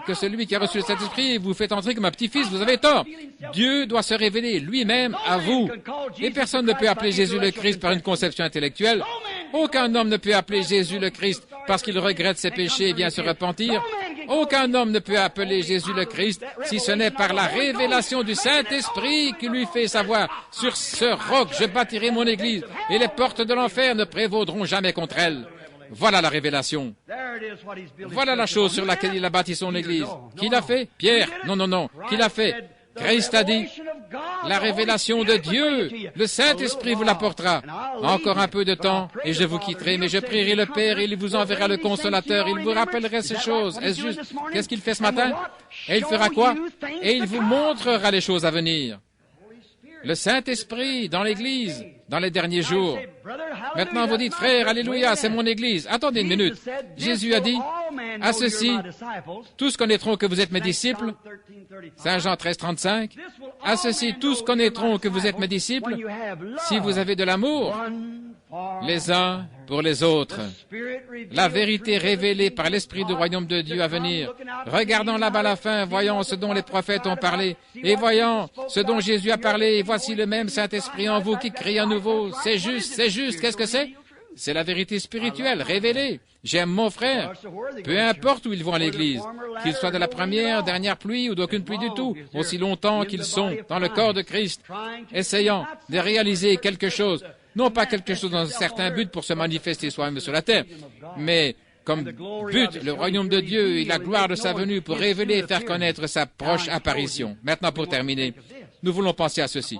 que celui qui a reçu le Saint-Esprit vous fait entrer comme un petit-fils, vous avez tort. Dieu doit se révéler lui-même à vous. Et personne ne peut appeler Jésus le Christ par une conception intellectuelle. Aucun homme ne peut appeler Jésus le Christ parce qu'il regrette ses péchés et vient se repentir. Aucun homme ne peut appeler Jésus le Christ si ce n'est par la révélation du Saint-Esprit qui lui fait savoir, sur ce roc je bâtirai mon église et les portes de l'enfer ne prévaudront jamais contre elle. Voilà la révélation. Voilà la chose sur laquelle il a bâti son église. Qui l'a fait? Pierre. Non. Qui l'a fait? Christ a dit, la révélation de Dieu, le Saint-Esprit vous l'apportera. Encore un peu de temps et je vous quitterai, mais je prierai le Père et il vous enverra le Consolateur. Il vous rappellerait ces choses. Est-ce juste? Qu'est-ce qu'il fait ce matin? Et il fera quoi? Et il vous montrera les choses à venir. Le Saint-Esprit dans l'Église, dans les derniers jours. Maintenant, vous dites, frère, alléluia, c'est mon Église. Attendez une minute. Jésus a dit, à ceci, tous connaîtront que vous êtes mes disciples. Saint Jean 13, 35. À ceci, tous connaîtront que vous êtes mes disciples si vous avez de l'amour les uns pour les autres. La vérité révélée par l'Esprit du royaume de Dieu à venir. Regardons là-bas la fin, voyons ce dont les prophètes ont parlé, et voyons ce dont Jésus a parlé, et voici le même Saint-Esprit en vous qui crie à nouveau, c'est juste, qu'est-ce que c'est? C'est la vérité spirituelle, révélée. J'aime mon frère. Peu importe où ils vont à l'église, qu'ils soient de la première, dernière pluie ou d'aucune pluie du tout, aussi longtemps qu'ils sont dans le corps de Christ, essayant de réaliser quelque chose, non pas quelque chose dans un certain but pour se manifester soi-même sur la terre, mais comme but le royaume de Dieu et la gloire de sa venue pour révéler et faire connaître sa proche apparition. Maintenant, pour terminer, nous voulons penser à ceci.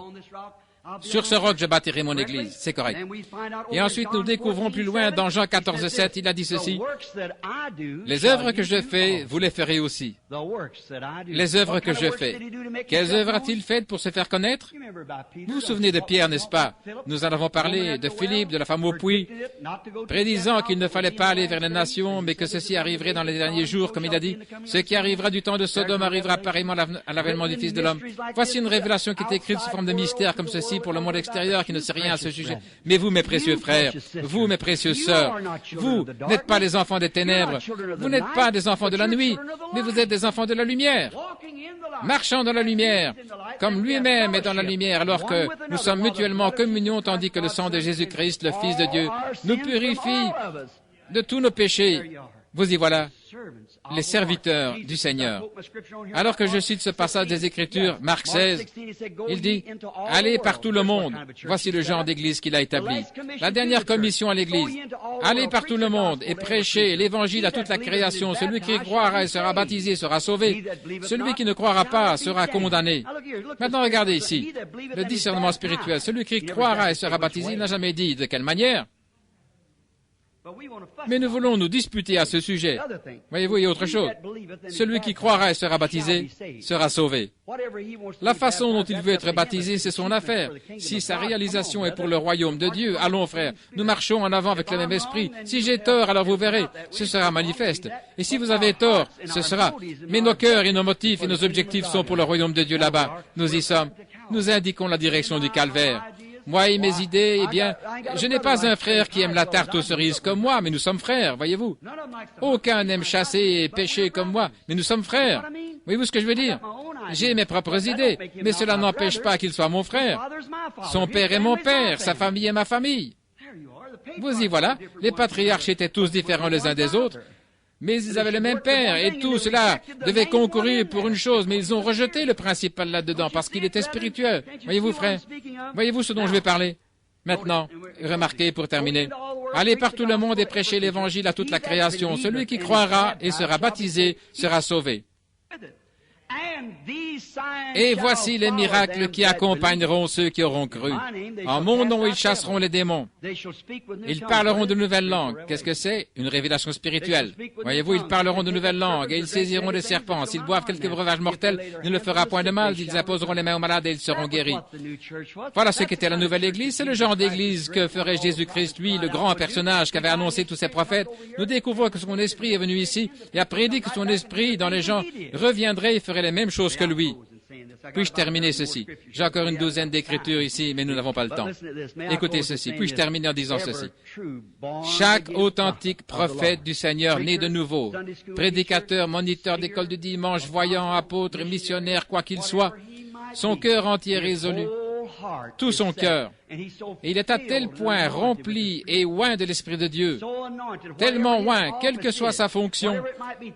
Sur ce roc, je bâtirai mon église. C'est correct. Et ensuite, nous découvrons plus loin, dans Jean 14,7, il a dit ceci. Les œuvres que je fais, vous les ferez aussi. Les œuvres que je fais. Quelles œuvres a-t-il faites pour se faire connaître? Vous vous souvenez de Pierre, n'est-ce pas? Nous en avons parlé, de Philippe, de la femme au puits, prédisant qu'il ne fallait pas aller vers les nations, mais que ceci arriverait dans les derniers jours, comme il a dit. Ce qui arrivera du temps de Sodome arrivera pareillement à l'avènement du Fils de l'homme. Voici une révélation qui est écrite sous forme de mystère comme ceci pour le monde extérieur qui ne sait rien à ce sujet. Mais vous, mes précieux frères, vous, mes précieuses sœurs, vous n'êtes pas les enfants des ténèbres, vous n'êtes pas des enfants de la nuit, mais vous êtes des enfants de la lumière, marchant dans la lumière, comme lui-même est dans la lumière, alors que nous sommes mutuellement en communion, tandis que le sang de Jésus-Christ, le Fils de Dieu, nous purifie de tous nos péchés. Vous y voilà, les serviteurs du Seigneur. Alors que je cite ce passage des Écritures, Marc 16, il dit, « Allez par tout le monde. » Voici le genre d'église qu'il a établi. La dernière commission à l'église. « Allez par tout le monde et prêchez l'évangile à toute la création. Celui qui croira et sera baptisé sera sauvé. Celui qui ne croira pas sera condamné. » Maintenant, regardez ici, le discernement spirituel. Celui qui croira et sera baptisé, il n'a jamais dit de quelle manière. Mais nous voulons nous disputer à ce sujet. Voyez-vous, il y a autre chose. Celui qui croira et sera baptisé sera sauvé. La façon dont il veut être baptisé, c'est son affaire. Si sa réalisation est pour le royaume de Dieu, allons frères, nous marchons en avant avec le même esprit. Si j'ai tort, alors vous verrez, ce sera manifeste. Et si vous avez tort, ce sera. Mais nos cœurs et nos motifs et nos objectifs sont pour le royaume de Dieu là-bas. Nous y sommes. Nous indiquons la direction du calvaire. Moi et mes idées, eh bien, je n'ai pas un frère qui aime la tarte aux cerises comme moi, mais nous sommes frères, voyez-vous. Aucun n'aime chasser et pêcher comme moi, mais nous sommes frères. Voyez-vous ce que je veux dire? J'ai mes propres idées, mais cela n'empêche pas qu'il soit mon frère. Son père est mon père, sa famille est ma famille. Vous y voilà, les patriarches étaient tous différents les uns des autres, mais ils avaient le même père, et tout cela devait concourir pour une chose, mais ils ont rejeté le principal là-dedans, parce qu'il était spirituel. Voyez-vous, frère? Voyez-vous ce dont je vais parler? Maintenant, remarquez pour terminer. Allez par tout le monde et prêchez l'évangile à toute la création. Celui qui croira et sera baptisé sera sauvé. Et voici les miracles qui accompagneront ceux qui auront cru. En mon nom, ils chasseront les démons. Ils parleront de nouvelles langues. Qu'est-ce que c'est? Une révélation spirituelle. Voyez-vous, ils parleront de nouvelles langues et ils saisiront des serpents. S'ils boivent quelques breuvages mortels, il ne leur fera point de mal. Ils imposeront les mains aux malades et ils seront guéris. Voilà ce qu'était la nouvelle Église. C'est le genre d'Église que ferait Jésus-Christ, lui, le grand personnage qu'avait annoncé tous ses prophètes. Nous découvrons que son esprit est venu ici et a prédit que son esprit dans les gens reviendrait et ferait les mêmes choses que lui. Puis-je terminer ceci? J'ai encore une douzaine d'écritures ici, mais nous n'avons pas le temps. Écoutez ceci. Puis-je terminer en disant ceci? Chaque authentique prophète du Seigneur né de nouveau, prédicateur, moniteur d'école du dimanche, voyant, apôtre, missionnaire, quoi qu'il soit, son cœur entier résolu, tout son cœur. Et il est à tel point rempli et oint de l'Esprit de Dieu, tellement oint, quelle que soit sa fonction,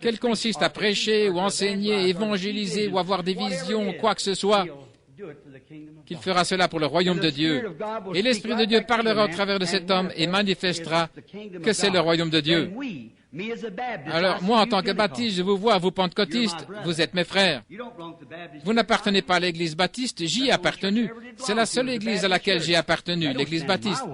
qu'elle consiste à prêcher ou enseigner, évangéliser ou avoir des visions, quoi que ce soit, qu'il fera cela pour le royaume de Dieu. Et l'Esprit de Dieu parlera au travers de cet homme et manifestera que c'est le royaume de Dieu. Alors, moi, en tant que baptiste, je vous vois, vous pentecôtistes, vous êtes mes frères. Vous n'appartenez pas à l'église baptiste, j'y ai appartenu. C'est la seule église à laquelle j'ai appartenu, l'église baptiste.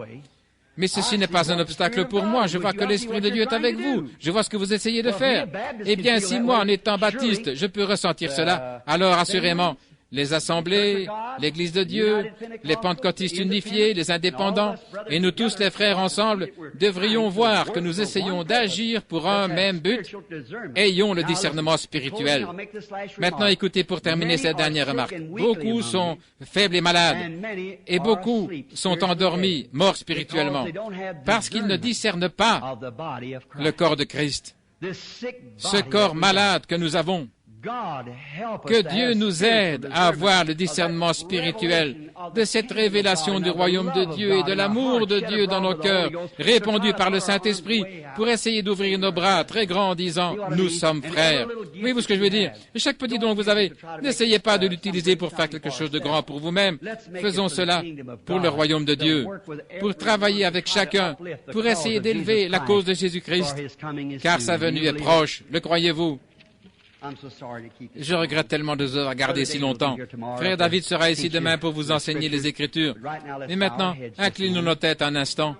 Mais ceci n'est pas un obstacle pour moi. Je vois que l'Esprit de Dieu est avec vous. Je vois ce que vous essayez de faire. Eh bien, si moi, en étant baptiste, je peux ressentir cela, alors assurément, les assemblées, l'Église de Dieu, les pentecôtistes unifiés, les indépendants, et nous tous les frères ensemble devrions voir que nous essayons d'agir pour un même but. Ayons le discernement spirituel. Maintenant, écoutez pour terminer cette dernière remarque. Beaucoup sont faibles et malades, et beaucoup sont endormis, morts spirituellement, parce qu'ils ne discernent pas le corps de Christ. Ce corps malade que nous avons. Que Dieu nous aide à avoir le discernement spirituel de cette révélation du royaume de Dieu et de l'amour de Dieu dans nos cœurs, répandu par le Saint-Esprit, pour essayer d'ouvrir nos bras très grands en disant « Nous sommes frères ». Voyez-vous ce que je veux dire? Chaque petit don que vous avez, n'essayez pas de l'utiliser pour faire quelque chose de grand pour vous-même. Faisons cela pour le royaume de Dieu, pour travailler avec chacun, pour essayer d'élever la cause de Jésus-Christ, car sa venue est proche. Le croyez-vous? Je regrette tellement de vous avoir gardé si longtemps. Frère David sera ici demain pour vous enseigner les Écritures. Mais maintenant, inclinons nos têtes un instant.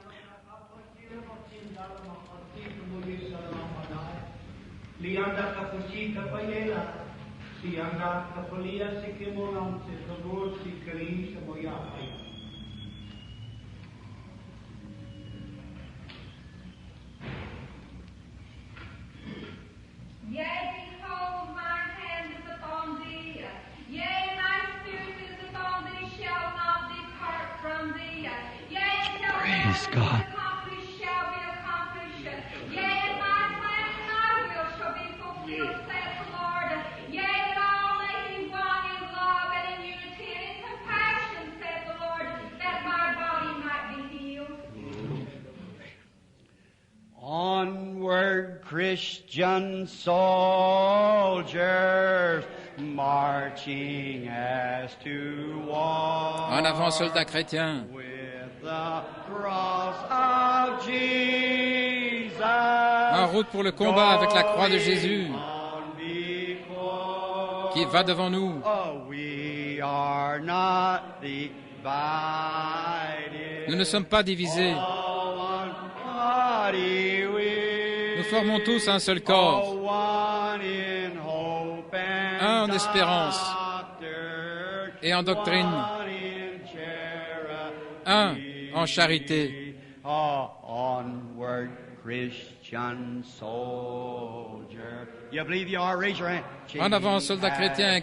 Praise God. Onward, Christian soldiers, marching as to war. En avant, soldats chrétiens. The cross of Jesus, en route pour le combat avec la croix de Jésus qui va devant nous. Nous ne sommes pas divisés. Nous formons tous un seul corps, un en espérance et en doctrine, un en charité. Onward, Christian soldier. You believe you are? Raise your hand. En avant, soldats chrétiens.